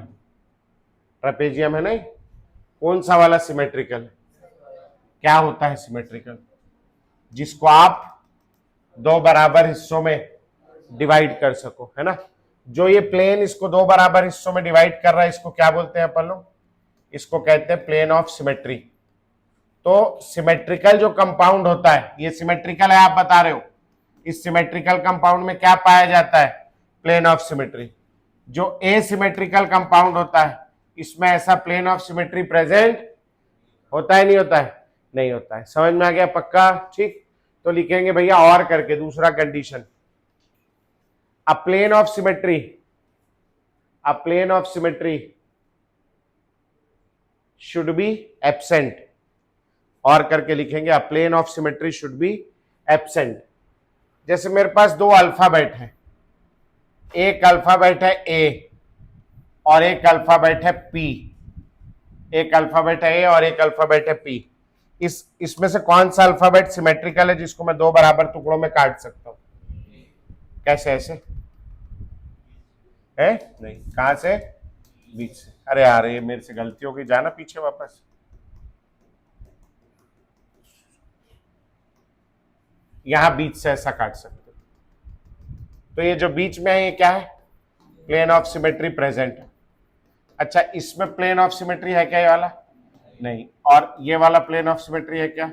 Speaker 1: ट्रेपेजियम है नहीं? कौन सा वाला सिमेट्रिकल? क्या होता है सिमेट्रिकल? जिसको आप दो बराबर हिस्सों में डिवाइड कर सको, है ना। जो ये प्लेन इसको दो बराबर हिस्सों में डिवाइड कर रहा है, इसको क्या बोलते हैं अपन लोग? इसको कहते हैं प्लेन ऑफ सिमेट्री। तो सिमेट्रिकल जो कंपाउंड होता है, ये सिमेट्रिकल है आप बता रहे हो, इस सिमेट्रिकल कंपाउंड में क्या पाया जाता है? Plane of symmetry. जो एसिमेट्रिकल कंपाउंड होता है, इसमें ऐसा प्लेन ऑफ सिमेट्री प्रेजेंट होता है नहीं होता है? नहीं होता है। समझ में आ गया? पक्का? ठीक। तो लिखेंगे भैया और करके दूसरा condition, a plane of symmetry, a plane of symmetry should be absent. और करके लिखेंगे a plane of symmetry should be absent. जैसे मेरे पास दो अल्फाबेट है, एक अल्फाबेट है ए और एक अल्फाबेट है पी। एक अल्फाबेट है ए और एक अल्फाबेट है पी। इसमें से कौन सा अल्फाबेट सिमेट्रिकल है जिसको मैं दो बराबर टुकड़ों में काट सकता हूं? कैसे? ऐसे है? नहीं। कहां से? बीच से। अरे यार ये मेरे से गलती हो गई, जाना पीछे वापस। यहां बीच से ऐसा काट सकते हो। तो ये जो बीच में है ये क्या है? प्लेन ऑफ सिमेट्री प्रेजेंट है। अच्छा, इसमें प्लेन ऑफ सिमेट्री है क्या ये वाला? नहीं। और ये वाला प्लेन ऑफ सिमेट्री है क्या?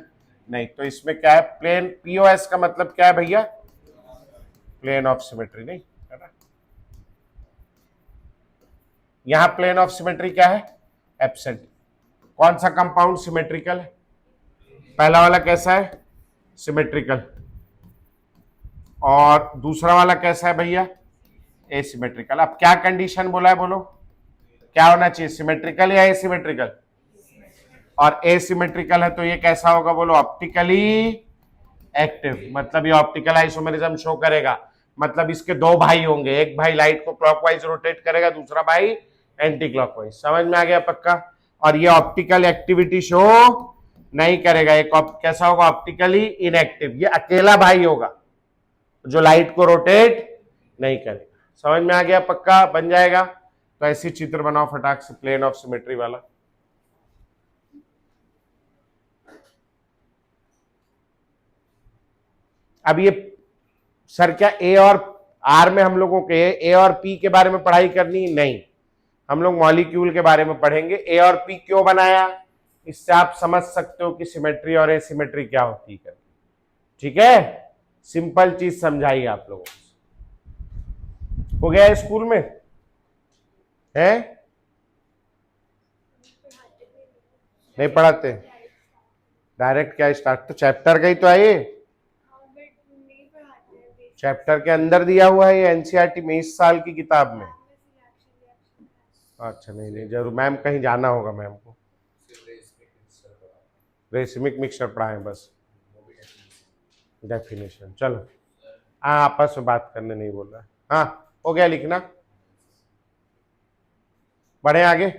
Speaker 1: नहीं। तो इसमें क्या है? प्लेन पीओएस का मतलब क्या है भैया? प्लेन ऑफ सिमेट्री नहीं है ना। यहां प्लेन ऑफ सिमेट्री क्या है? एब्सेंट। कौन सा कंपाउंड सिमेट्रिकल है? पहला वाला कैसा है? सिमेट्रिकल। और दूसरा वाला कैसा है भैया? एसिमेट्रिकल। अब क्या कंडीशन बोला है? बोलो क्या होना चाहिए? सिमेट्रिकल या एसिमेट्रिकल? और एसिमेट्रिकल है तो ये कैसा होगा? बोलो ऑप्टिकली एक्टिव। मतलब ये ऑप्टिकल आइसोमेरिज्म शो करेगा। मतलब इसके दो भाई होंगे, एक भाई लाइट को क्लॉकवाइज रोटेट करेगा, दूसरा भाई एंटी क्लॉकवाइज। समझ में आ गया? पक्का। और ये ऑप्टिकल एक्टिविटी शो नहीं करेगा। एक कैसा होगा? Optically inactive. ये अकेला भाई होगा जो लाइट को रोटेट नहीं करेगा। समझ में आ गया? पक्का? बन जाएगा। तो ऐसी चित्र बनाओ फटाक से प्लेन ऑफ सिमेट्री वाला। अब ये सर क्या ए और आर में हम लोगों के ए और पी के बारे में पढ़ाई करनी? नहीं, हम लोग मॉलिक्यूल के बारे में पढ़ेंगे। ए और पी क्यों बनाया, इससे आप समझ सकते हो कि सिमेट्री और एसिमेट्री क्या होती है। ठीक है, सिंपल चीज समझाई आप लोगों को। हो गया स्कूल में है? नहीं पढ़ाते? डायरेक्ट क्या स्टार्ट, तो चैप्टर का ही तो है ये, चैप्टर के अंदर दिया हुआ है ये एनसीईआरटी में इस साल की किताब में। अच्छा नहीं नहीं जरूर मैम, कहीं जाना होगा मैम को। रेसिमिक मिक्सचर पढ़ाए बस, डेफिनेशन। चलो हाँ, आपस में बात करने नहीं बोल रहा। हाँ हो गया लिखना, बढ़े आगे।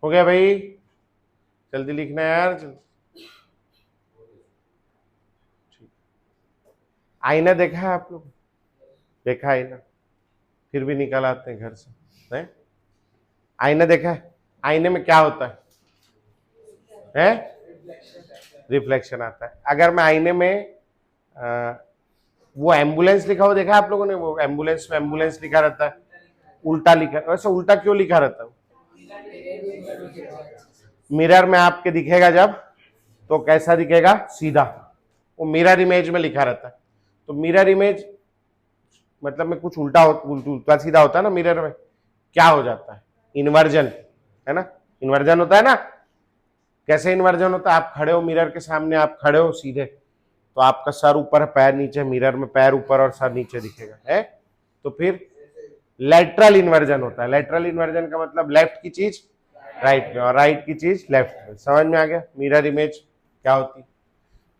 Speaker 1: हो गया भाई, जल्दी लिखना यार। आईना देखा है आप लोग? देखा आईना? फिर भी निकल आते हैं घर से, नहीं? आईना देखा है? आईने में क्या होता है? रिफ्लेक्शन आता है। अगर मैं आईने में वो एम्बुलेंस लिखा हुआ देखा है आप लोगों ने? वो एम्बुलेंस में एम्बुलेंस लिखा रहता है, उल्टा लिखा, वैसे उल्टा क्यों लिखा रहता है? मिरर में आपके दिखेगा जब, तो कैसा दिखेगा? सीधा। वो मिरर इमेज में लिखा रहता है। तो मिरर इमेज मतलब में कुछ उल्टा उल्टा सीधा होता है ना मिरर में, क्या हो जाता है? इन्वर्जन, है ना? इन्वर्जन होता है ना। कैसे इन्वर्जन होता है? आप खड़े हो मिरर के सामने, आप खड़े हो सीधे, तो आपका सर ऊपर है, पैर नीचे, मिरर में पैर ऊपर और सर नीचे दिखेगा, है? तो फिर लेटरल इन्वर्जन होता है। लेटरल इन्वर्जन का मतलब लेफ्ट की चीज राइट में और राइट की चीज लेफ्ट में। समझ में आ गया मिरर इमेज क्या होती?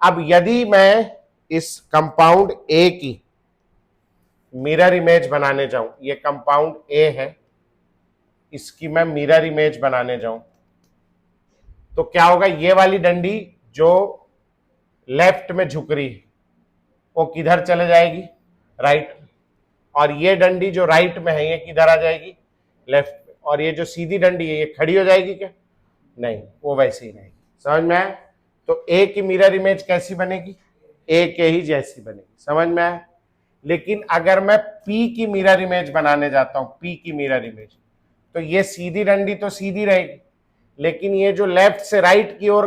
Speaker 1: अब यदि मैं इस कंपाउंड ए की मिरर इमेज बनाने जाऊं, ये कंपाउंड ए है, इसकी मैं मिरर इमेज बनाने जाऊं, तो क्या होगा? ये वाली डंडी जो लेफ्ट में झुक रही है वो किधर चले जाएगी? राइट। और ये डंडी जो राइट में है ये किधर आ जाएगी? लेफ्ट में। और ये जो सीधी डंडी है ये खड़ी हो जाएगी क्या? नहीं, वो वैसे ही रहेगी। समझ में आया? तो ए की मिरर इमेज कैसी बनेगी? ए के ही जैसी बनेगी। समझ में आया? लेकिन अगर मैं पी की मिरर इमेज बनाने जाता हूं, पी की मिरर इमेज, तो ये सीधी डंडी तो सीधी रहेगी, लेकिन ये जो लेफ्ट से राइट की ओर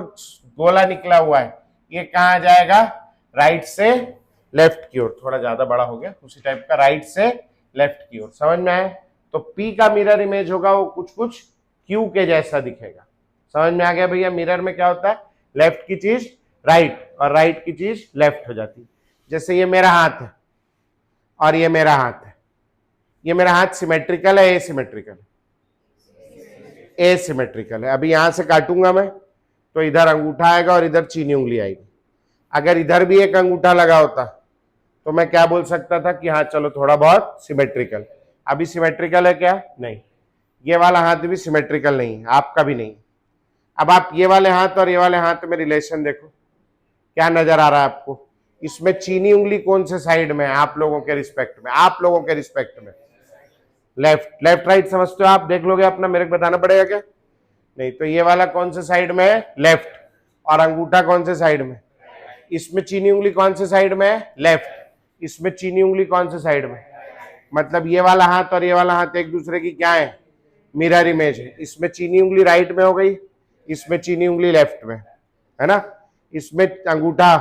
Speaker 1: गोला निकला हुआ है ये कहां जाएगा? राइट से लेफ्ट की ओर। थोड़ा ज्यादा बड़ा हो गया, उसी टाइप का, राइट से लेफ्ट की ओर। समझ में आया? तो पी का मिरर इमेज होगा वो कुछ कुछ क्यू के जैसा दिखेगा। समझ में आ गया भैया? मिरर में क्या होता है? लेफ्ट की चीज राइट और राइट की चीज लेफ्ट हो जाती है। जैसे ये मेरा हाथ है और ये मेरा हाथ है, ये मेरा हाथ सिमेट्रिकल है, एसिमेट्रिकल है? एसिमेट्रिकल है। अभी यहां से काटूंगा मैं तो इधर अंगूठा आएगा और इधर चीनी उंगली आएगी। अगर इधर भी एक अंगूठा लगा होता तो मैं क्या बोल सकता था कि हाँ चलो थोड़ा बहुत सिमेट्रिकल। अभी सिमेट्रिकल है क्या? नहीं। ये वाला हाथ भी सिमेट्रिकल नहीं है, आपका भी नहीं। अब आप ये वाले हाथ और ये वाले हाथ में रिलेशन देखो, क्या नजर आ रहा है आपको? इसमें चीनी उंगली कौन से साइड में है? आप लोगों के रिस्पेक्ट में, आप लोगों के रिस्पेक्ट में लेफ्ट। लेफ्ट राइट समझते हो आप? देख लोगे अपना, मेरे को बताना पड़ेगा क्या? नहीं। तो ये वाला कौन से साइड में है? लेफ्ट। और अंगूठा कौन से साइड में? इसमें चीनी उंगली कौन से साइड में है? लेफ्ट। इसमें चीनी उंगली कौन से साइड में? मतलब ये वाला हाथ और ये वाला हाथ एक दूसरे की क्या है? मिरर इमेज है। इसमें चीनी उंगली राइट में हो गई, इसमें चीनी उंगली लेफ्ट में, है ना? इसमें अंगूठा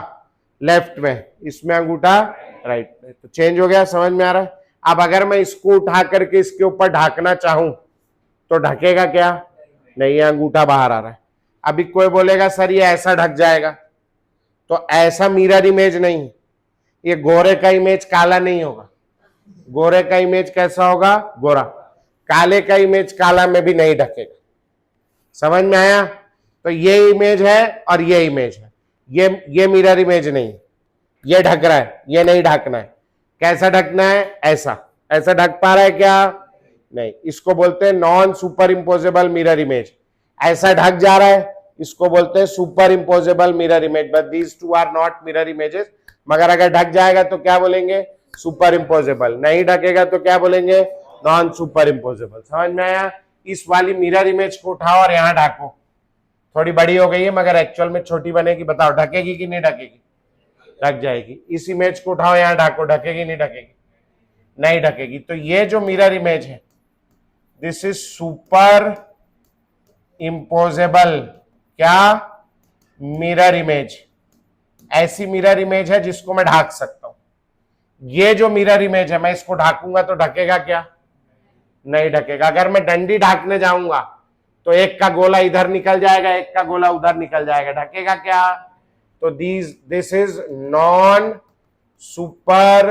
Speaker 1: लेफ्ट में, इसमें अंगूठा राइट में, तो चेंज हो गया। समझ में आ रहा है? अब अगर मैं इसको उठा करके इसके ऊपर ढकना चाहूं तो ढकेगा क्या? नहीं, ये अंगूठा बाहर आ रहा है। अभी कोई बोलेगा सर ये ऐसा ढक जाएगा, तो ऐसा मिरर इमेज नहीं, ये गोरे का इमेज काला नहीं होगा। गोरे का इमेज कैसा होगा? गोरा। काले का इमेज काला में भी नहीं ढकेगा। समझ में आया? तो ये इमेज है और ये इमेज है, ये मिरर इमेज नहीं, ये ढक रहा है, ये नहीं ढकना है। कैसा ढकना है? ऐसा। ऐसा ढक पा रहा है क्या? नहीं। इसको बोलते हैं non superimposable mirror image. ऐसा ढक जा रहा है, इसको बोलते हैं superimposable mirror image. But these two are not mirror images. मगर अगर ढक जाएगा तो क्या बोलेंगे? Superimposable. नहीं ढकेगा तो क्या बोलेंगे? Non superimposable. समझ में आया? इस वाली मिरर इमेज को उठाओ और यहां ढाको। थोड़ी बड़ी हो गई है मगर एक्चुअल में छोटी बनेगी। बताओ ढकेगी कि नहीं ढकेगी? ढक जाएगी। इस इमेज को उठाओ यहां ढाको, ढकेगी नहीं ढकेगी? नहीं ढकेगी। तो ये जो मिरर इमेज है दिस इज सुपर इम्पोजेबल क्या? Mirror image. ऐसी मिरर इमेज है जिसको मैं ढाक सकता हूं। ये जो मिरर इमेज है मैं इसको ढाकूंगा तो ढकेगा क्या? नहीं ढकेगा। अगर मैं डंडी ढाकने जाऊंगा तो एक का गोला इधर निकल जाएगा, एक का गोला उधर निकल जाएगा, ढकेगा क्या? तो this is non super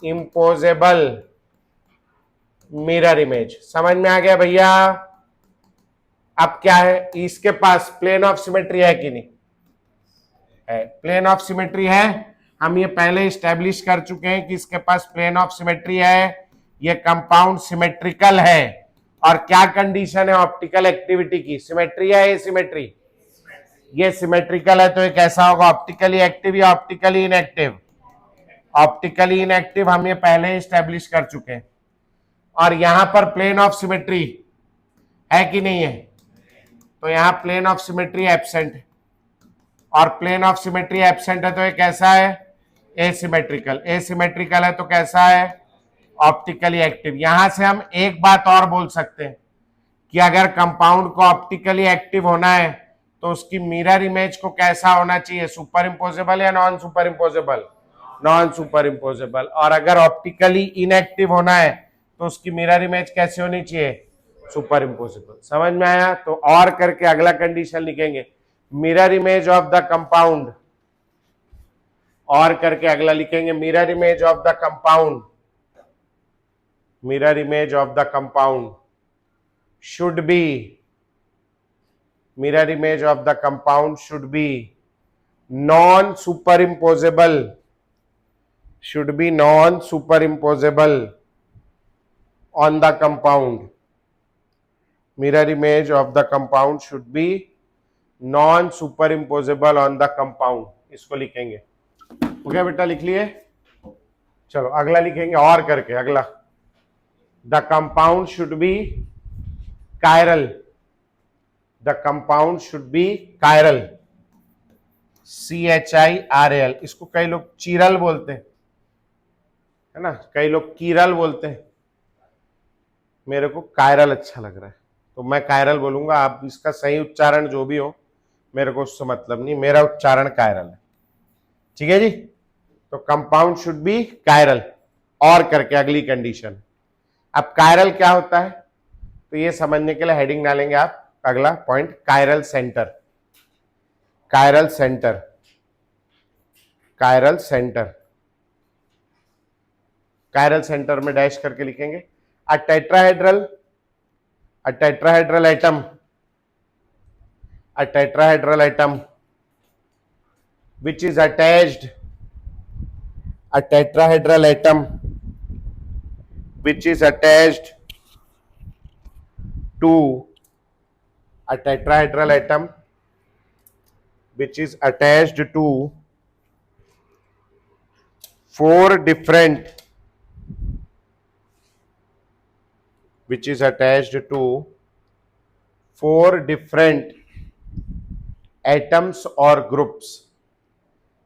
Speaker 1: imposable mirror image. समझ में आ गया भैया? अब क्या है, इसके पास प्लेन ऑफ सिमेट्री है कि नहीं है? प्लेन ऑफ सिमेट्री है। हम ये पहले स्टैब्लिश कर चुके हैं कि इसके पास प्लेन ऑफ सिमेट्री है, ये कंपाउंड सिमेट्रिकल है। और क्या कंडीशन है ऑप्टिकल एक्टिविटी की? सिमेट्री है एसिमेट्री? ये सिमेट्रिकल है तो ये कैसा होगा? ऑप्टिकली एक्टिव या ऑप्टिकली इनएक्टिव? ऑप्टिकली इनएक्टिव हम ये पहले स्टैब्लिश कर चुके हैं। और यहां पर प्लेन ऑफ सिमेट्री है कि नहीं है? तो यहां प्लेन ऑफ सिमेट्री एब्सेंट है, और प्लेन ऑफ सिमेट्री एब्सेंट है तो ये कैसा है? एसिमेट्रिकल। एसिमेट्रिकल है तो कैसा है? Optically active. यहां से हम एक बात और बोल सकते हैं कि अगर कंपाउंड को ऑप्टिकली एक्टिव होना है तो उसकी मिरर इमेज को कैसा होना चाहिए? सुपर इम्पोजेबल या non super imposable? Non super imposable. और अगर ऑप्टिकली इनएक्टिव होना है तो उसकी मिरर इमेज कैसे होनी चाहिए? Super imposable. समझ में आया? तो और करके अगला कंडीशन लिखेंगे, mirror image of the compound. और करके अगला लिखेंगे, mirror image of the compound, mirror image of the compound should be, mirror image of the compound should be non superimposable, should be non superimposable on the compound. Mirror image of the compound should be non superimposable on the compound. इसको लिखेंगे। Okay बेटा, लिख लिए? चलो अगला लिखेंगे और करके। अगला, the compound should be chiral, the compound should be chiral, CHIRAL। इसको कई लोग चीरल बोलते हैं, है ना, कई लोग कीरल बोलते हैं। मेरे को कायरल अच्छा लग रहा है तो मैं कायरल बोलूंगा। आप इसका सही उच्चारण जो भी हो मेरे को उससे मतलब नहीं, मेरा उच्चारण कायरल है। ठीक है जी? तो कंपाउंड शुड बी कायरल। और करके अगली कंडीशन। अब कायरल क्या होता है तो ये समझने के लिए हेडिंग डालेंगे आप। अगला point, chiral centre. Chiral centre, chiral centre, chiral centre में डैश करके लिखेंगे, अ tetrahedral, a tetrahedral atom, a tetrahedral atom which is attached, a tetrahedral atom which is attached to, a tetrahedral atom which is attached to four different, which is attached to four different atoms or groups.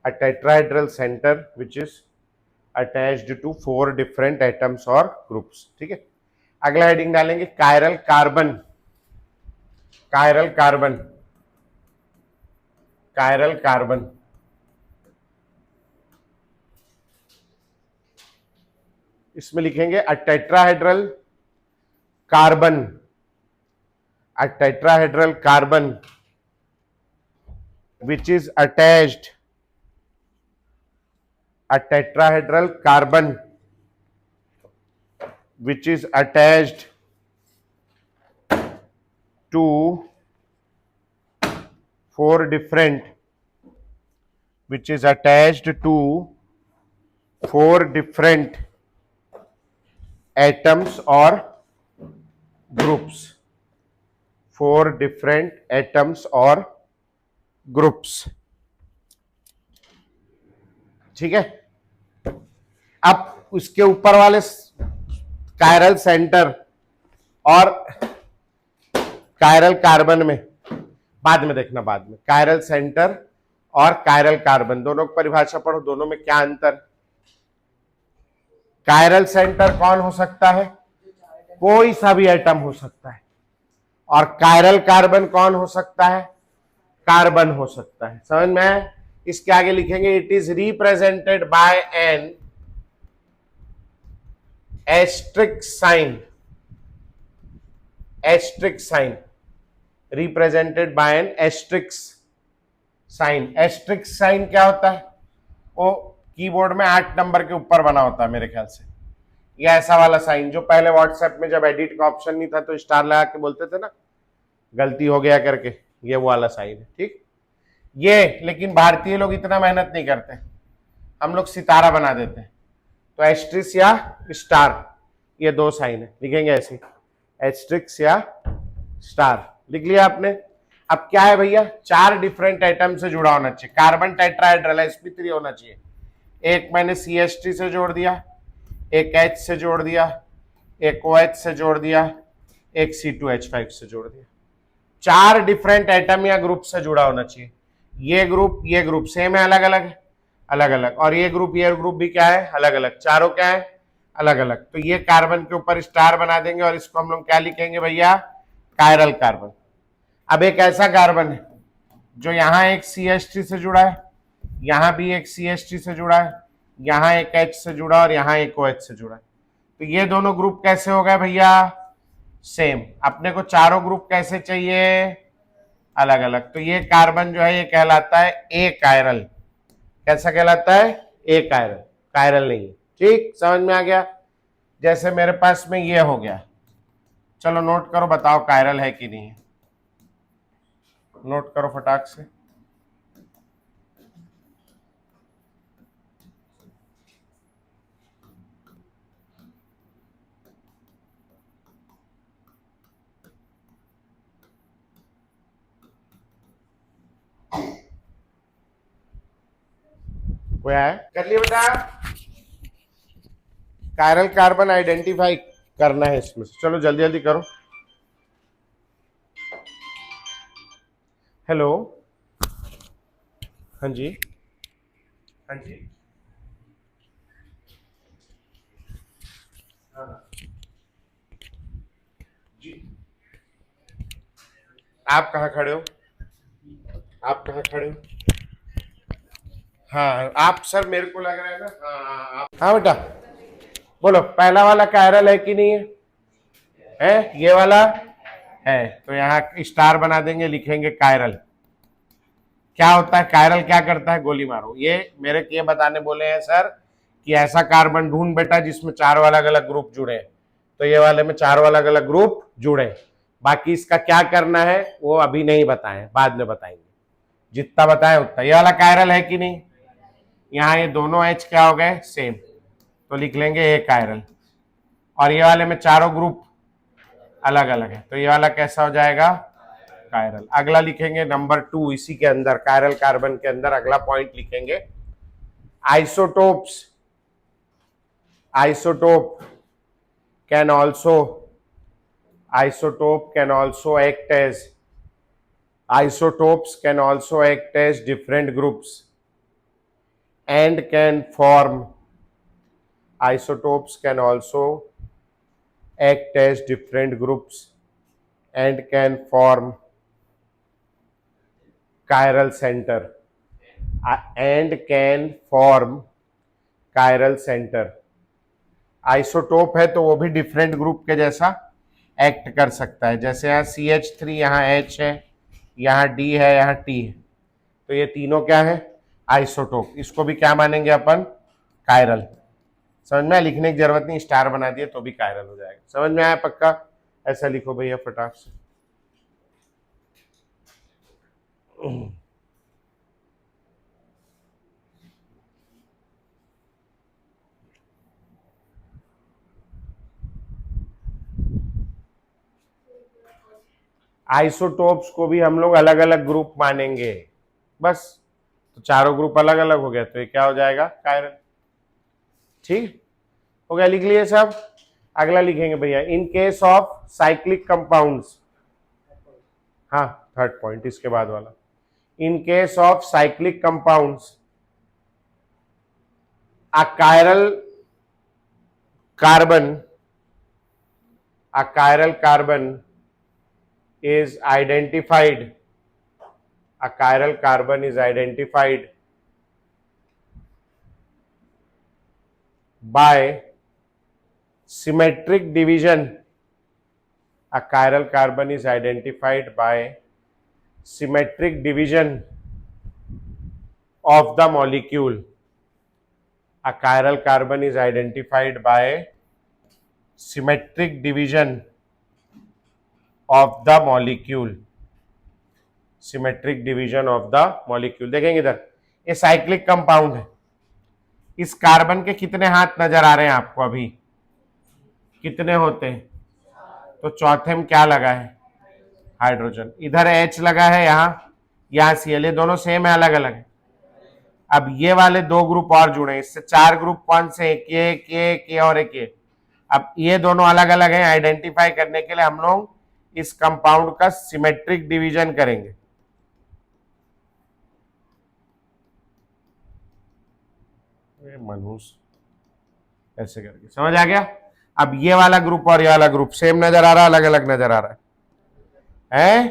Speaker 1: A tetrahedral center which is attached to four different atoms or groups. ठीक है? अगला heading डालेंगे, chiral carbon, chiral carbon, chiral carbon. इसमें लिखेंगे अ tetrahedral carbon, a tetrahedral carbon which is attached, a tetrahedral carbon which is attached to four different, which is attached to four different atoms or groups, four different atoms or groups. ठीक है? अब उसके ऊपर वाले chiral centre और chiral carbon में बाद में देखना, बाद में। कायरल सेंटर और कायरल कार्बन दोनों की परिभाषा पढ़ो, दोनों में क्या अंतर। कायरल सेंटर कौन हो सकता है? कोई सा भी एटम हो सकता है। और कायरल कार्बन कौन हो सकता है? कार्बन हो सकता है। समझ में? इसके आगे लिखेंगे, it is represented by N, asterisk sign, asterisk sign represented by N asterisks sign. Asterisks sign क्या होता है? वो कीबोर्ड में 8 नंबर के ऊपर बना होता है मेरे ख्याल से, या ऐसा वाला साइन जो पहले व्हाट्सएप में जब एडिट का ऑप्शन नहीं था तो स्टार लगा के बोलते थे ना गलती हो गया करके, ये वो वाला साइन है। ठीक, ये लेकिन भारतीय लोग इतना मेहनत नहीं करते, हम लोग सितारा बना देते हैं। तो एस्ट्रिक्स या स्टार, ये दो साइन है, लिखेंगे ऐसे, एस्ट्रिक्स या स्टार, लिख लिया आपने। अब क्या है भैया, 4 डिफरेंट एटम से जुड़ा होना चाहिए, कार्बन टेट्राहेड्रल sp3 होना चाहिए। एक मैंने CH3 से जोड़ दिया, एक H से जोड़ दिया, एक OH से जोड़ दिया, एक C2H5 से जोड़ दिया। 4 डिफरेंट एटम या ग्रुप से जुड़ा होना चाहिए। ये ग्रुप सेम है, अलग अलग है, अलग अलग, और ये ग्रुप भी क्या है, अलग अलग, चारों क्या है, अलग अलग। तो ये कार्बन के ऊपर स्टार बना देंगे और इसको हम लोग क्या लिखेंगे भैया, कायरल कार्बन। अब एक ऐसा कार्बन है जो यहां एक CH3 से जुड़ा है, यहां भी एक CH3 से जुड़ा है, यहां एक H से जुड़ा और यहां एक OH से जुड़ा है। तो ये दोनों ग्रुप कैसे हो गए भैया, सेम। अपने को चारों ग्रुप कैसे चाहिए, अलग अलग। तो ये कार्बन जो है ये कहलाता है ए कायरल। कैसा कहलाता है, ए कायरल, कायरल नहीं है। ठीक, समझ में आ गया। जैसे मेरे पास में ये हो गया, चलो नोट करो, बताओ कायरल है कि नहीं है, नोट करो फटाक से। कोई है, कर लिया बेटा, कायरल कार्बन आइडेंटिफाई करना है इसमें, चलो जल्दी जल्दी करो। हेलो, हाँ जी, हाँ जी, हाँ जी। आप कहाँ खड़े हो, आप कहाँ खड़े हो? हाँ आप, सर मेरे को लग रहा है ना, हाँ आप, हाँ बेटा बोलो, पहला वाला कायरल है कि नहीं है? है, ये वाला है, तो यहाँ स्टार बना देंगे, लिखेंगे कायरल। क्या होता है कायरल, क्या करता है, गोली मारो। ये मेरे ये बताने बोले हैं सर कि ऐसा कार्बन ढूंढ बेटा जिसमें 4 अलग अलग ग्रुप जुड़े हैं। तो ये वाले में 4 अलग अलग ग्रुप जुड़े, बाकी इसका क्या करना है वो अभी नहीं बताएं, बाद में बताएंगे, जितना बताएं उतना। ये वाला कायरल है कि नहीं, यहाँ ये दोनों एच क्या हो गए, सेम, तो लिख लेंगे ए कायरल। और ये वाले में चारों ग्रुप अलग अलग है, तो ये वाला कैसा हो जाएगा, कायरल। अगला लिखेंगे नंबर 2, इसी के अंदर कायरल कार्बन के अंदर अगला पॉइंट लिखेंगे, isotopes. Isotope can also, isotope can also act as, isotopes can also act as different groups and can form, isotopes can also act as different groups and can form chiral center, and can form chiral center। Isotope है तो वो भी different group के जैसा act कर सकता है, जैसे यहाँ CH3, यहाँ H है, यहाँ D है, यहाँ T है, तो ये तीनों क्या है, आइसोटोप। इसको भी क्या मानेंगे अपन, कायरल। समझ में आया, लिखने की जरूरत नहीं, स्टार बना दिए तो भी कायरल हो जाएगा। समझ में आया पक्का, ऐसा लिखो भैया फटाक से। आइसोटोप्स को भी हम लोग अलग अलग ग्रुप मानेंगे, बस। तो चारों ग्रुप अलग अलग हो गए तो ये क्या हो जाएगा, कायरल। ठीक हो गया, लिख लिए सब। अगला लिखेंगे भैया, in case of cyclic compounds, हाँ थर्ड पॉइंट इसके बाद वाला, in case of cyclic compounds a chiral carbon, a chiral carbon is identified, a chiral carbon is identified by symmetric division, a chiral carbon is identified by symmetric division of the molecule. A chiral carbon is identified by symmetric division of the molecule. Symmetric division of the molecule. देखेंगे इधर, ये cyclic compound है। इस carbon के कितने हाथ नजर आ रहे हैं आपको अभी? कितने होते हैं? तो चौथे में क्या लगा है? हाइड्रोजन। इधर H लगा है, यहाँ Cl, ये दोनों सेम है, अलग अलग है। अब ये वाले दो ग्रुप और जुड़े हैं, इससे 4 ग्रुप कौन से? के और के। अब ये दोनों अलग अलग हैं, आइडेंटिफाई करने के लिए हम लोग इस कंपाउंड का सिमेट्रिक डिवीजन करेंगे। मनहूस ऐसे करके, समझ आ गया? अब ये वाला ग्रुप और ये वाला ग्रुप सेम नजर आ रहा है, अलग अलग नजर आ रहा है?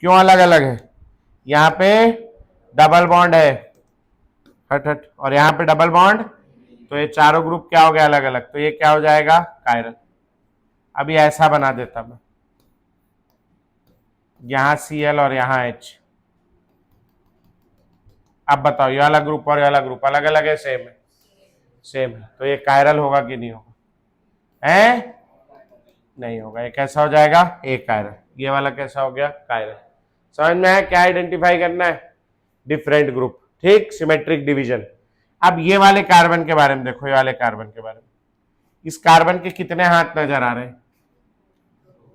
Speaker 1: क्यों अलग अलग है? यहाँ पे डबल बॉन्ड है, हट, और यहाँ पे डबल बॉन्ड, तो ये चारों ग्रुप क्या हो गया? अलग अलग। तो ये क्या हो जाएगा? कायरल। अभी ऐसा बना देता मैं, यहाँ Cl और यहाँ H। अब बताओ, ये वाला ग्रुप और ये वाला ग्रुप अलग अलग है, सेम है? सेम है। तो ये कायरल होगा कि नहीं होगा? नहीं होगा। ये कैसा हो जाएगा? एक कायरल। ये वाला कैसा हो गया? कायरल। समझ में आया? क्या आइडेंटिफाई करना है? डिफरेंट ग्रुप, ठीक, सिमेट्रिक डिवीजन। अब ये वाले कार्बन के बारे में देखो, ये वाले कार्बन के बारे में, इस कार्बन के कितने हाथ नजर आ रहे हैं?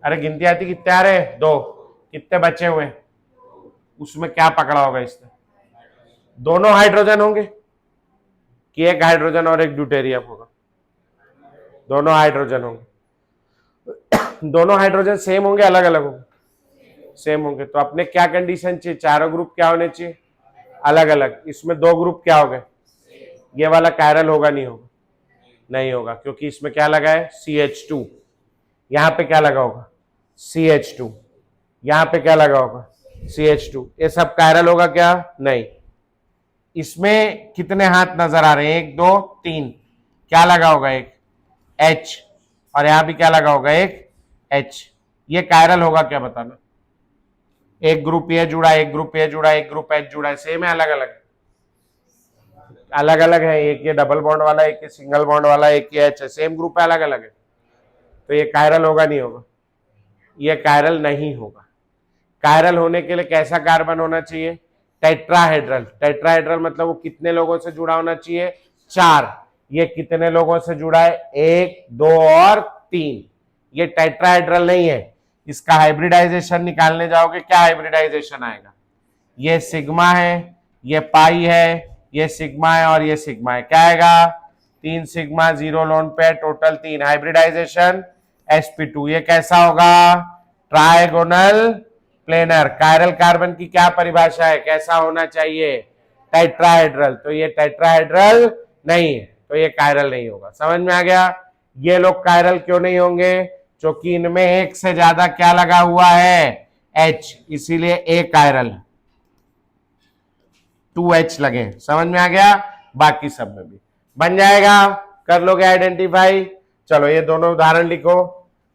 Speaker 1: अरे गिनती आती, कितने आ रहे हैं? 2। कितने बचे हुए? उसमें क्या पकड़ा होगा इसने? दोनों हाइड्रोजन होंगे कि एक हाइड्रोजन और एक ड्यूटेरियम होगा? दोनों हाइड्रोजन होंगे। दोनों हाइड्रोजन सेम होंगे, अलग अलग होंगे? सेम होंगे। तो अपने क्या कंडीशन चाहिए? चारों ग्रुप क्या होने चाहिए? अलग अलग। इसमें 2 ग्रुप क्या हो गए? ये वाला कायरल होगा नहीं होगा? नहीं होगा, क्योंकि इसमें क्या लगा है? CH2। यहां पे क्या लगा होगा? CH2। यहां पे क्या लगा होगा? CH2। ये सब कायरल होगा क्या? नहीं। इसमें कितने हाथ नजर आ रहे हैं? 1 2 3। क्या लगा होगा? एक H, और यहां भी क्या लगा होगा? एक H। ये कायरल होगा क्या? बताना। एक ग्रुप ये जुड़ा, एक ग्रुप ये जुड़ा, एक ग्रुप H जुड़ा है, सेम है, अलग अलग? अलग अलग है। एक ये डबल बॉन्ड वाला, एक ये सिंगल बॉन्ड वाला, एक ये H है, सेम ग्रुप है, अलग अलग है। तो ये कायरल होगा नहीं होगा? ये कायरल नहीं होगा। कायरल होने के लिए कैसा कार्बन होना चाहिए? टेट्राहेड्रल। टेट्राहेड्रल मतलब वो कितने लोगों से जुड़ा होना चाहिए? 4। ये कितने लोगों से जुड़ा है? 1 2 और 3। ये टेट्राहेड्रल नहीं है। इसका हाइब्रिडाइजेशन निकालने जाओगे, क्या हाइब्रिडाइजेशन आएगा? ये सिग्मा है, ये पाई है, ये सिग्मा है और ये सिग्मा है। क्या आएगा? 3 sigma 0 lone pair, total 3। Hybridisation sp2। ये कैसा होगा? Trigonal planar. कायरल कार्बन की क्या परिभाषा है? कैसा होना चाहिए? टेट्राहेड्रल। तो ये टेट्राहेड्रल नहीं है, तो ये कायरल नहीं होगा। समझ में आ गया? ये लोग कायरल क्यों नहीं होंगे? क्योंकि इनमें एक से ज्यादा क्या लगा हुआ है? H, इसीलिए ए कायरल। 2H लगे। समझ में आ गया? बाकी सब में भी बन जाएगा। कर लोगे आइडेंटिफाई? चलो ये दोनों उदाहरण लिखो,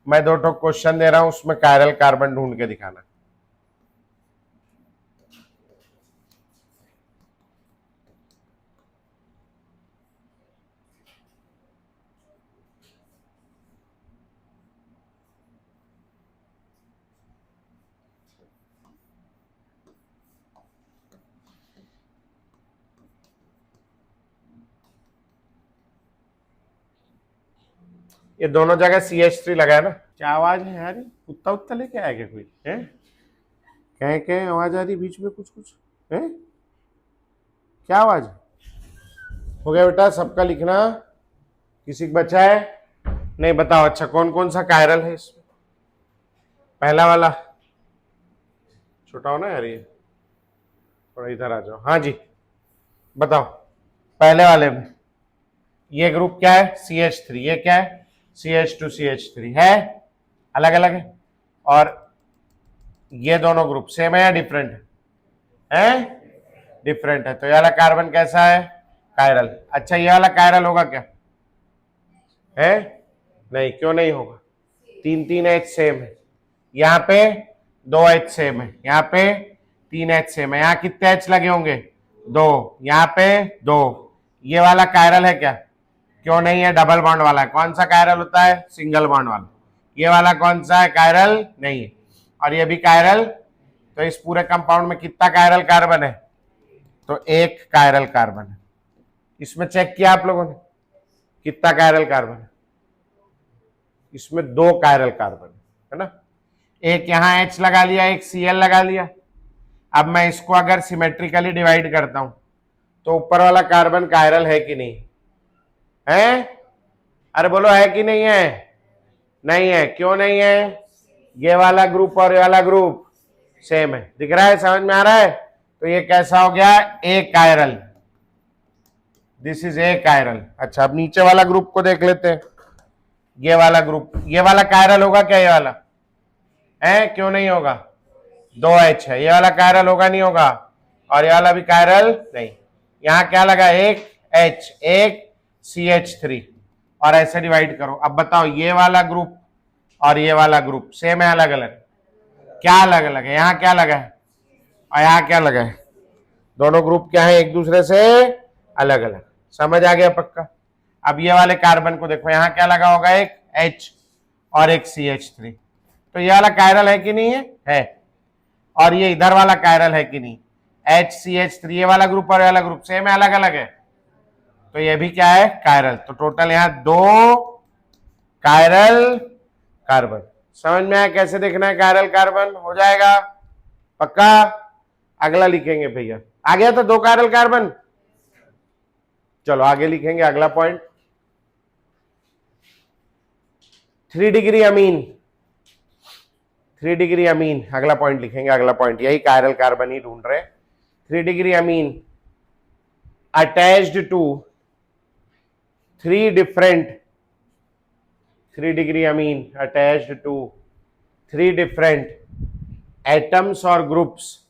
Speaker 1: मैं 2 क्वेश्चन दे रहा हूं, उसमें कायरल कार्बन ढूंढ के दिखाना। ये दोनों जगह CH3 लगा है ना? क्या आवाज है यार? कुत्ता उत्ता लेके आया क्या कोई? है कहे आवाज आ रही बीच में, कुछ कुछ है? क्या आवाज? हो गया बेटा सबका लिखना? किसी का बचा है? नहीं, बताओ। अच्छा, कौन कौन सा कायरल है इसमें? पहला वाला छोटा हो ना यार, ये थोड़ा इधर आ जाओ। हाँ जी, बताओ। पहले वाले में ये ग्रुप क्या है? CH3। ये क्या है? CH2 CH3 है, अलग अलग है। और ये दोनों ग्रुप सेम है या डिफरेंट है? डिफरेंट है। तो ये वाला कार्बन कैसा है? कायरल। अच्छा, ये वाला कायरल होगा क्या? है? नहीं, क्यों नहीं होगा? 3 3 H सेम है, यहाँ पे 2 H सेम है, यहाँ पे 3 H सेम है, यहाँ कितने H लगे होंगे? 2, यहाँ पे 2। ये वाला कायरल है क्या? क्यों नहीं है? डबल बॉन्ड वाला है। कौन सा कायरल होता है? सिंगल बॉन्ड वाला। ये वाला कौन सा है? कायरल नहीं है। और ये भी कायरल। तो इस पूरे कंपाउंड में कितना कायरल कार्बन है? तो एक कायरल कार्बन है। इसमें चेक किया आप लोगों ने कितना कायरल कार्बन है? इसमें 2 कायरल कार्बन है ना। एक यहां H लगा लिया, एक Cl लगा लिया। अब मैं इसको अगर सिमेट्रिकली डिवाइड करता हूं तो ऊपर वाला कार्बन कायरल है कि नहीं है? अरे बोलो, है कि नहीं है? नहीं है। क्यों नहीं है? ये वाला ग्रुप और ये वाला ग्रुप सेम है। दिख रहा है? समझ में आ रहा है? तो ये कैसा हो गया? एक chiral. This is a chiral. अच्छा, अब नीचे वाला ग्रुप को देख लेते हैं। ये वाला ग्रुप, ये वाला कायरल होगा क्या? ये वाला है? क्यों नहीं होगा? 2H है। ये वाला कायरल होगा नहीं होगा? और ये वाला भी कायरल नहीं। यहां क्या लगा? एक H, एक CH3 और ऐसे डिवाइड करो। अब बताओ, ये वाला ग्रुप और ये वाला ग्रुप सेम है अलग अलग? क्या अलग अलग है? यहाँ क्या लगा है और यहाँ क्या लगा है? दोनों ग्रुप क्या है? एक दूसरे से अलग अलग। समझ आ गया पक्का? अब ये वाले कार्बन को देखो, यहाँ क्या लगा होगा? एक H और एक CH3। तो ये वाला कायरल है कि नहीं है? है। और ये इधर वाला कायरल है कि नहीं? HCH3। ये वाला ग्रुप और ये वाला ग्रुप सेम है अलग अलग है? तो ये भी क्या है? कायरल। तो टोटल यहाँ 2 कायरल कार्बन। समझ में आया कैसे देखना है कायरल कार्बन? हो जाएगा पक्का? अगला लिखेंगे भैया। आ गया था 2 कायरल कार्बन। चलो आगे लिखेंगे अगला पॉइंट। 3 डिग्री अमीन। 3 डिग्री अमीन अगला पॉइंट लिखेंगे। अगला पॉइंट यही कायरल कार्बन ही ढूंढ रहे। 3 degree amine attached to 3 different 3 degree amine attached to 3 different atoms or groups.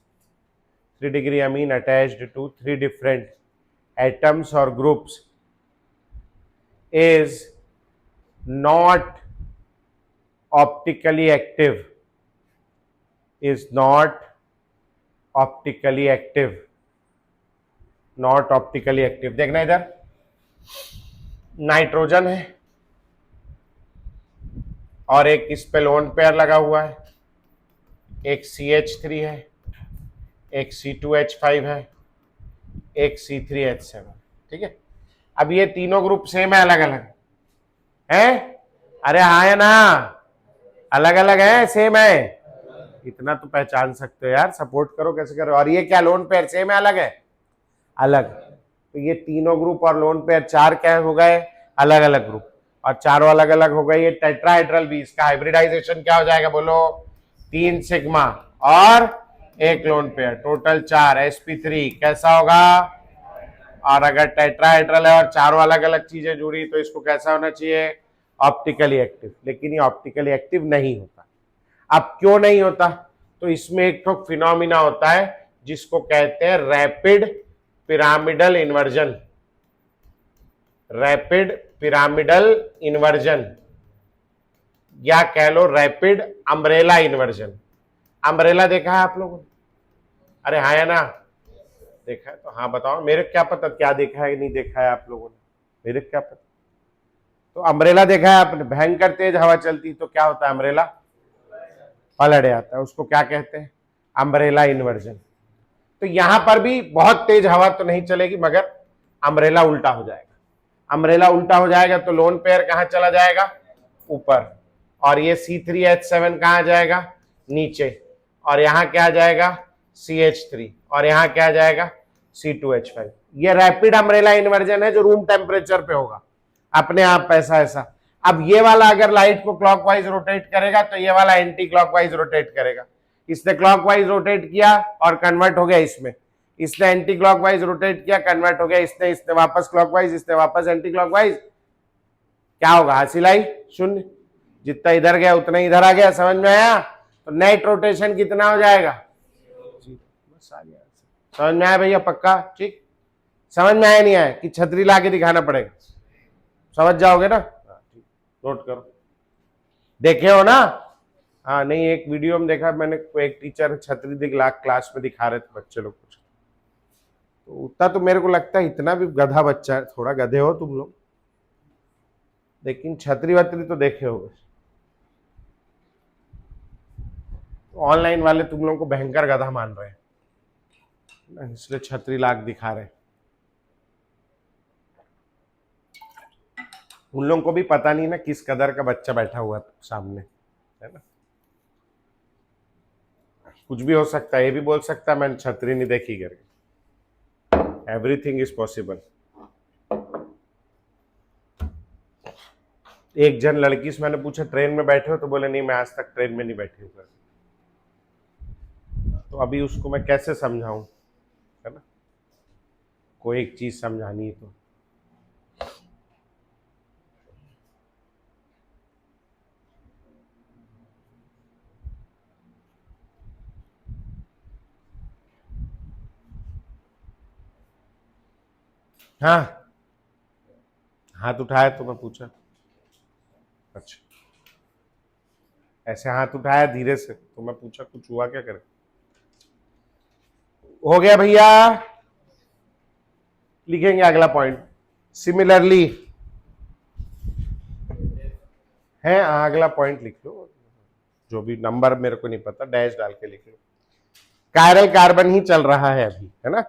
Speaker 1: 3 degree amine attached to 3 different atoms or groups is not optically active. Is not optically active. Not optically active. देखना इधर, nitrogen है और एक इस पे lone pair लगा हुआ है, एक CH3 है, एक C2H5 है, एक C3H7। ठीक है। अब ये तीनों ग्रुप सेम है अलग अलग है? अरे हाँ है ना? अलग अलग है सेम है? इतना तो पहचान सकते हो यार, सपोर्ट करो कैसे करो। और ये क्या लोन पेयर सेम है अलग है? अलग। तो ये तीनों ग्रुप और लोन पेयर 4 क्या हो गए? अलग अलग ग्रुप। और चारों अलग अलग हो गए। ये टेट्राहेड्रल भी, इसका हाइब्रिडाइजेशन क्या हो जाएगा? बोलो, 3 सिग्मा और एक लोन पेयर, टोटल 4 sp3 कैसा होगा? और अगर टेट्राहेड्रल है और चारों अलग अलग चीजें जुड़ी तो इसको कैसा होना चाहिए? Optically active. लेकिन ये ऑप्टिकली एक्टिव नहीं होता। अब क्यों नहीं होता? तो इसमें एक तो फिनोमिना होता है जिसको कहते हैं rapid pyramidal inversion. Rapid pyramidal inversion या कह लो रैपिड अम्ब्रेला इन्वर्जन। अम्ब्रेला देखा है आप लोगों ने? अरे हाँ है ना? देखा है तो हाँ बताओ। मेरे क्या पता क्या देखा है नहीं देखा है आप लोगों ने? मेरे क्या पता। तो अम्ब्रेला देखा है आपने? भयंकर तेज हवा चलती तो क्या होता है? अम्ब्रेला पलट जाता है। उसको क्या कहते हैं? Umbrella inversion. तो यहां पर भी बहुत तेज हवा तो नहीं चलेगी मगर अम्ब्रेला उल्टा हो जाएगा। अम्ब्रेला उल्टा हो जाएगा तो लोन पेयर कहां चला जाएगा? ऊपर। और ये C3H7 कहां जाएगा? नीचे। और यहां क्या आ जाएगा? CH3। और यहां क्या आ जाएगा? C2H5। ये रैपिड अम्ब्रेला इन्वर्जन है जो रूम टेम्परेचर पे होगा अपने आप ऐसा ऐसा। अब ये वाला अगर लाइट को क्लॉकवाइज रोटेट करेगा तो ये वाला एंटी क्लॉकवाइज रोटेट करेगा। इसने क्लॉकवाइज रोटेट किया और कन्वर्ट हो गया इसमें। इसने एंटी क्लॉकवाइज रोटेट किया, कन्वर्ट हो गया इसने वापस क्लॉकवाइज, इसने वापस एंटी क्लॉकवाइज। क्या होगा? हासिल आई 0। जितना इधर गया उतना इधर आ गया। समझ में आया? तो नेट रोटेशन कितना हो जाएगा? बस आ गया। समझ में आया भैया पक्का? ठीक। समझ में आया नहीं आया कि छतरी ला के दिखाना पड़ेगा? समझ जाओगे ना? ठीक। नोट करो, देखे हो ना? हाँ नहीं, एक वीडियो में देखा मैंने, एक टीचर छतरी दिखला क्लास में दिखा रहे थे बच्चे लोग कुछ, तो उतना तो मेरे को लगता है इतना भी गधा बच्चा है, थोड़ा गधे हो तुम लोग, लेकिन छतरी वतरी तो देखे होगे। ऑनलाइन वाले तुम लोगों को भयंकर गधा मान रहे हैं, इसलिए छतरी लाख दिखा रहे हैं। उन लोगों को भी पता नहीं ना किस कदर का बच्चा बैठा हुआ है सामने, है ना? कुछ भी हो सकता है, ये भी बोल सकता है मैंने छतरी नहीं देखी करके। Everything is possible. एक जन लड़की से मैंने पूछा ट्रेन में बैठे हो, तो बोले नहीं मैं आज तक ट्रेन में नहीं बैठी हूँ। तो अभी उसको मैं कैसे समझाऊं, है ना? कोई एक चीज समझानी है तो। हाँ, हाथ उठाया तो मैं पूछा। अच्छा, ऐसे हाथ उठाया धीरे से तो मैं पूछा कुछ हुआ क्या करे? हो गया भैया, लिखेंगे अगला पॉइंट। सिमिलरली है, अगला पॉइंट लिख लो, जो भी नंबर मेरे को नहीं पता डैश डाल के लिख लो। कायरल कार्बन ही चल रहा है अभी, है ना?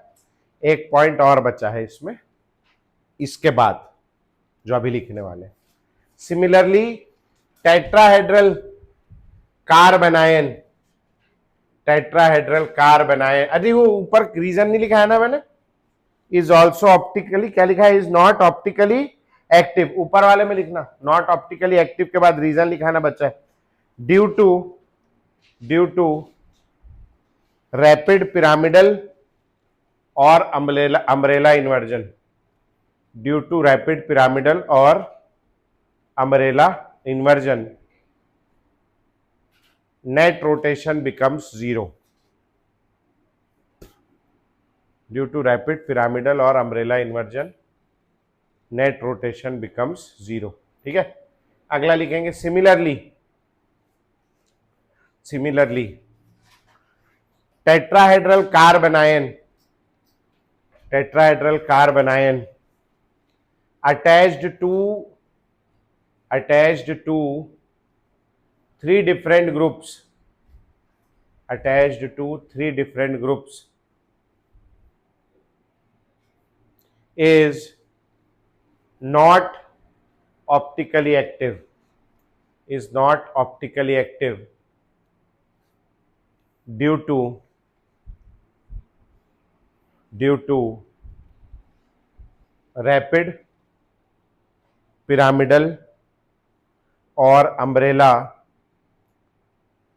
Speaker 1: एक पॉइंट और बचा है इसमें, इसके बाद जो अभी लिखने वाले। सिमिलरली टेट्राहेड्रल कार्बनायन, टेट्राहेड्रल कार्बनायन, अरे वो ऊपर रीजन नहीं लिखा है ना मैंने? इज ऑल्सो ऑप्टिकली, क्या लिखा है? इज नॉट ऑप्टिकली एक्टिव, ऊपर वाले में लिखना नॉट ऑप्टिकली एक्टिव के बाद रीजन लिखाना बच्चा है। ड्यू टू रैपिड पिरामिडल और umbrella inversion, due to rapid pyramidal और umbrella inversion, net rotation becomes zero. Due to rapid pyramidal और umbrella inversion, net rotation becomes zero. ठीक है, अगला लिखेंगे similarly tetrahedral carbanion attached to three different groups is not optically active, due to rapid pyramidal और umbrella,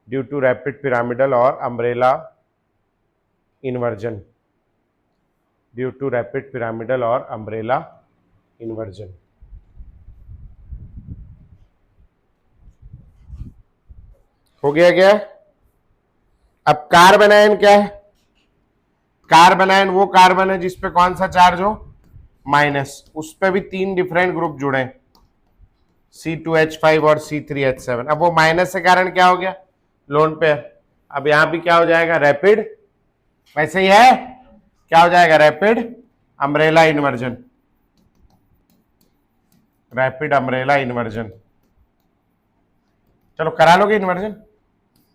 Speaker 1: due to rapid pyramidal और umbrella inversion, due to rapid pyramidal और umbrella inversion. हो गया क्या? अब कार्बनायन क्या है? कार्बनायन वो कार्बन है जिसपे कौन सा चार्ज हो? माइनस। उस पे भी तीन डिफरेंट ग्रुप जुड़े हैं, C2H5 और C3H7। अब वो माइनस के कारण क्या हो गया? Lone pair. अब यहां भी क्या हो जाएगा? रैपिड, वैसे ही है, क्या हो जाएगा? Rapid umbrella inversion, rapid umbrella inversion. चलो करा लोगे इन्वर्जन?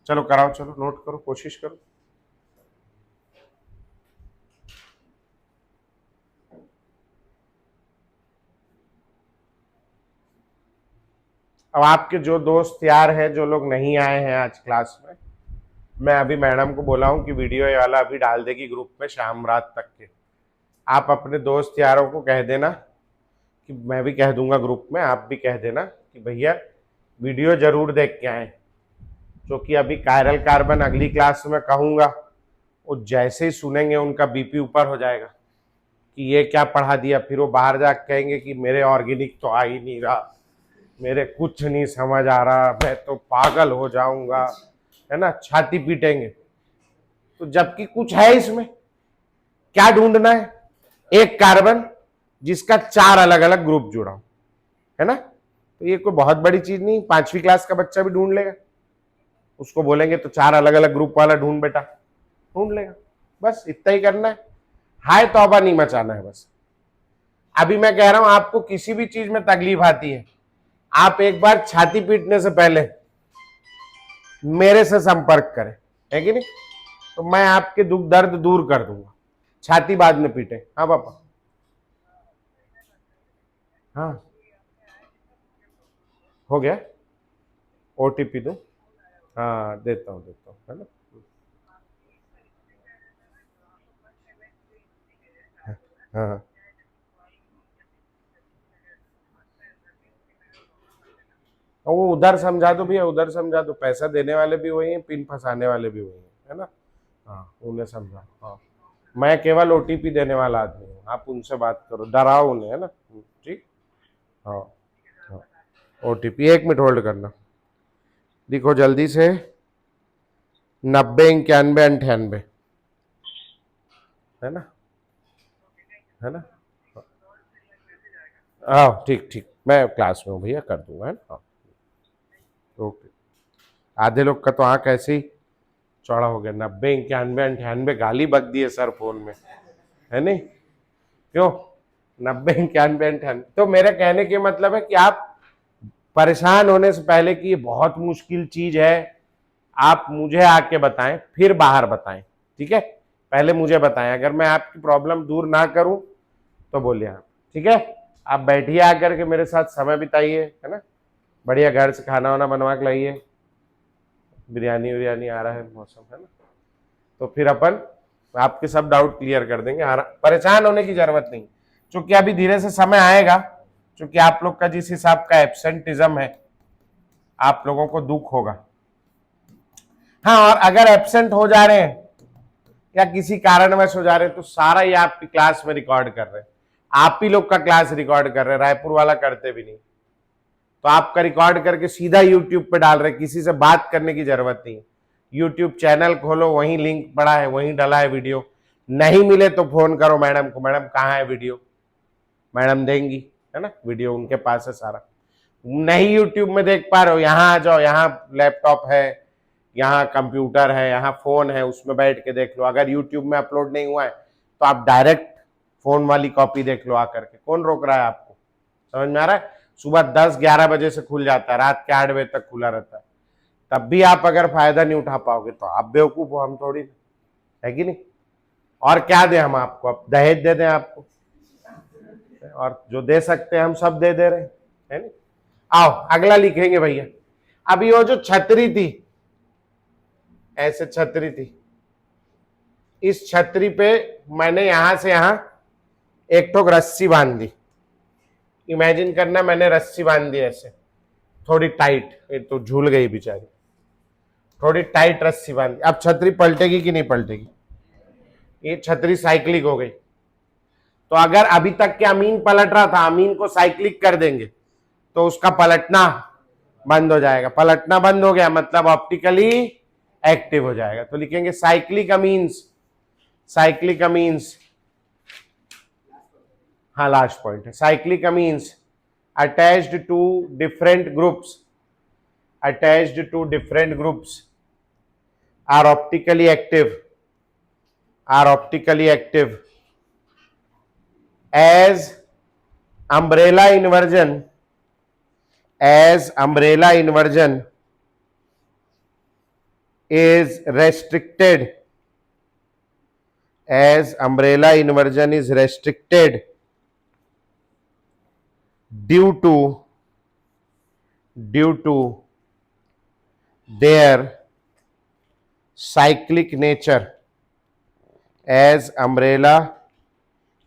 Speaker 1: चलो कराओ, चलो नोट करो, कोशिश करो। अब आपके जो दोस्त यार हैं, जो लोग नहीं आए हैं आज क्लास में, मैं अभी मैडम को बोला हूं कि वीडियो ये वाला अभी डाल देगी ग्रुप में शाम रात तक के। आप अपने दोस्त यारों को कह देना, कि मैं भी कह दूंगा ग्रुप में, आप भी कह देना कि भैया वीडियो जरूर देख के आए, क्योंकि अभी कायरल कार्बन अगली क्लास में कहूंगा, वो जैसे ही सुनेंगे उनका बीपी ऊपर हो जाएगा कि ये क्या पढ़ा दिया। फिर वो बाहर जाकर कहेंगे कि मेरे ऑर्गेनिक तो आ ही नहीं रहा, मेरे कुछ नहीं समझ आ रहा, मैं तो पागल हो जाऊंगा, है ना? छाती पीटेंगे। तो जबकि कुछ है इसमें, क्या ढूंढना है? एक कार्बन जिसका चार अलग अलग ग्रुप जुड़ा हो, है ना? तो ये कोई बहुत बड़ी चीज नहीं, 5वीं क्लास का बच्चा भी ढूंढ लेगा। उसको बोलेंगे तो 4 अलग अलग ग्रुप वाला ढूंढ बेटा, ढूंढ लेगा। बस इतना ही करना है, हाय तौबा नहीं मचाना है बस। अभी मैं कह रहा हूं आपको किसी भी चीज में तकलीफ आती है, आप एक बार छाती पीटने से पहले मेरे से संपर्क करें, है कि नहीं? तो मैं आपके दुख दर्द दूर कर दूंगा, छाती बाद में पीटे। हाँ पापा, हाँ हो गया, ओटीपी दो, हाँ देता हूँ है ना। हाँ और वो उधर समझा दो भैया, उधर समझा दो, पैसा देने वाले भी वही हैं, पिन फंसाने वाले भी वही हैं, है ना। हाँ उन्हें समझा, हाँ मैं केवल ओटीपी देने वाला आदमी हूँ, आप उनसे बात करो, डराओ उन्हें, है ना। ठीक, हाँ हाँ ओटीपी, 1 मिनट होल्ड करना, लिखो जल्दी से, 90 91 98, है ना, है ना। हाँ ठीक ठीक, मैं क्लास में हूँ भैया, कर दूंगा, है ना। हाँ ओके। आधे लोग का तो आँख ऐसे ही चौड़ा हो गया, 90 91 98 गाली बक दिए सर फोन में, है नहीं? क्यों? 90 91 98। तो मेरे कहने के मतलब है कि आप परेशान होने से पहले कि ये बहुत मुश्किल चीज है, आप मुझे आके बताएं, फिर बाहर बताएं, ठीक है? पहले मुझे बताएं, अगर मैं आपकी प्रॉब्लम दूर ना करूं तो बोलिए आप, ठीक है? आप बैठिए आकर के मेरे साथ समय बिताइए, है ना, बढ़िया घर से खाना वाना बनवा के लाइए, बिरयानी विरयानी आ रहा है मौसम, है ना। तो फिर अपन आपके सब डाउट क्लियर कर देंगे, परेशान होने की जरूरत नहीं, क्योंकि अभी धीरे से समय आएगा, क्योंकि आप लोग का जिस हिसाब का एब्सेंटिज्म है, आप लोगों को दुख होगा। हाँ और अगर एब्सेंट हो जा रहे हैं या किसी कारणवश हो जा रहे हैं तो सारा ये आपकी क्लास में रिकॉर्ड कर रहे हैं, आप ही लोग का क्लास रिकॉर्ड कर रहे हैं, रायपुर वाला करते भी नहीं, तो आपका रिकॉर्ड करके सीधा यूट्यूब पे डाल रहे हैं, किसी से बात करने की जरूरत नहीं। यूट्यूब चैनल खोलो, वहीं लिंक पड़ा है, वहीं डला है वीडियो, नहीं मिले तो फोन करो मैडम को, मैडम कहाँ है वीडियो, मैडम देंगी, है ना, वीडियो उनके पास है सारा। नहीं यूट्यूब में देख पा रहे हो, यहाँ आ जाओ, यहाँ लैपटॉप है, यहाँ कंप्यूटर है, यहाँ फोन है, उसमें बैठ के देख लो। अगर यूट्यूब में अपलोड नहीं हुआ है तो आप डायरेक्ट फोन वाली कॉपी देख लो आकर के, कौन रोक रहा है आपको? समझ में आ रहा है? सुबह 10 11 बजे से खुल जाता है, रात के 8 बजे तक खुला रहता है, तब भी आप अगर फायदा नहीं उठा पाओगे तो आप बेवकूफ हो, हम थोड़ी, है कि नहीं? और क्या दें हम आपको, अब दहेज दे दें आपको, और जो दे सकते हैं हम सब दे दे रहे हैं, है नहीं। आओ अगला लिखेंगे भैया। अभी वो जो छतरी थी, ऐसे छतरी थी, इस छतरी पे मैंने यहां से यहां एक ठोक रस्सी बांध दी, इमेजिन करना, मैंने रस्सी बांध दी ऐसे थोड़ी टाइट, ये तो झूल गई बेचारी, थोड़ी टाइट रस्सी बांध दी। अब छतरी पलटेगी कि नहीं पलटेगी? ये छतरी साइक्लिक हो गई, तो अगर अभी तक के अमीन पलट रहा था, अमीन को साइक्लिक कर देंगे तो उसका पलटना बंद हो जाएगा, पलटना बंद हो गया मतलब ऑप्टिकली एक्टिव हो जाएगा। तो लिखेंगे साइक्लिक अमीन्स, साइक्लिक अमीन्स, हाँ लास्ट पॉइंट है, cyclic amines attached to different groups, attached to different groups are optically active, are optically active as umbrella inversion, as umbrella inversion is restricted, as umbrella inversion is restricted due to their cyclic nature, as umbrella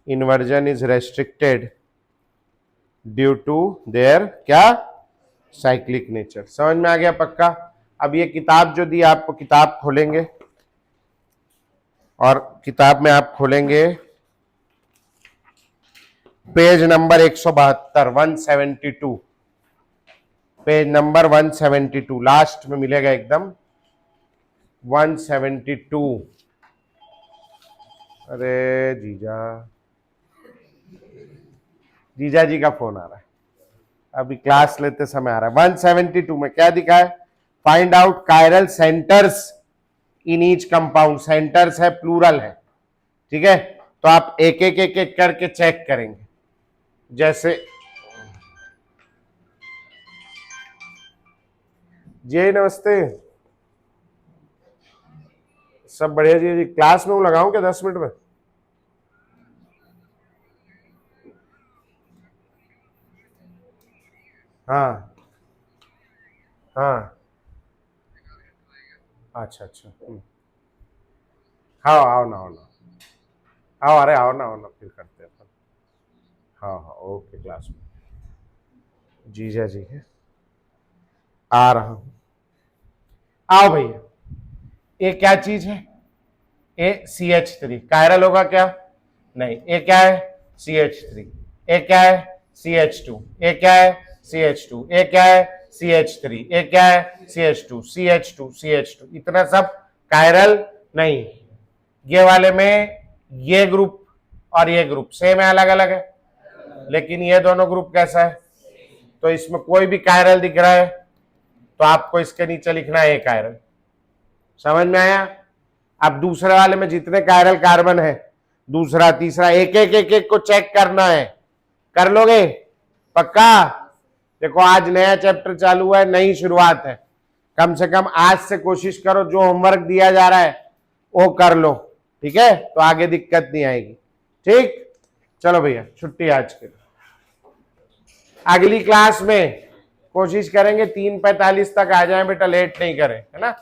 Speaker 1: inversion is restricted due to their क्या, cyclic nature. समझ में आ गया पक्का? अब ये किताब जो दी आपको, किताब खोलेंगे और किताब में आप खोलेंगे page number 172, 172, page number 172 last में मिलेगा एकदम 172। अरे जीजा, जीजा जी का फोन आ रहा है, अभी क्लास लेते समय आ रहा है। 172 में क्या दिखा है? Find out chiral centres in each compound. Centres है, प्लूरल है, ठीक है। तो आप एक एक एक एक करके चेक करेंगे। जैसे जी नमस्ते, सब बढ़िया जी। क्लास में हूँ, लगाऊं क्या 10 मिनट में? हाँ हाँ, अच्छा अच्छा। हाँ आओ ना, आओ ना, आओ, अरे आओ ना, आओ ना, फिर करते हैं। हाँ हाँ ओके, क्लास में जीजा जी है, आ रहा हूँ। आओ भैया। ये क्या चीज है? ए CH3 कायरल होगा क्या? नहीं। ए क्या है? CH3। ए क्या है? CH2। ए क्या है? CH2। ए क्या है? CH3। ए क्या है? CH2 CH2 CH2। इतना सब कायरल नहीं। ये वाले में ये ग्रुप और ये ग्रुप सेम है, अलग अलग है, लेकिन ये दोनों ग्रुप कैसा है? तो इसमें कोई भी कायरल दिख रहा है तो आपको इसके नीचे लिखना है एक कायरल। समझ में आया? अब दूसरे वाले में जितने कायरल कार्बन है, दूसरा तीसरा, एक एक एक एक को चेक करना है। कर लोगे? पक्का? देखो आज नया चैप्टर चालू है, नई शुरुआत है। कम से कम आज से कोशिश करो, जो होमवर्क दिया जा रहा है वो कर लो, ठीक है? तो आगे दिक्कत नहीं आएगी। ठीक, चलो भैया छुट्टी आज के। अगली क्लास में कोशिश करेंगे 3:45 तक आ जाएं बेटा, लेट नहीं करें, है ना?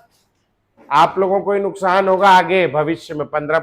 Speaker 1: आप लोगों को ही नुकसान होगा आगे भविष्य में। 15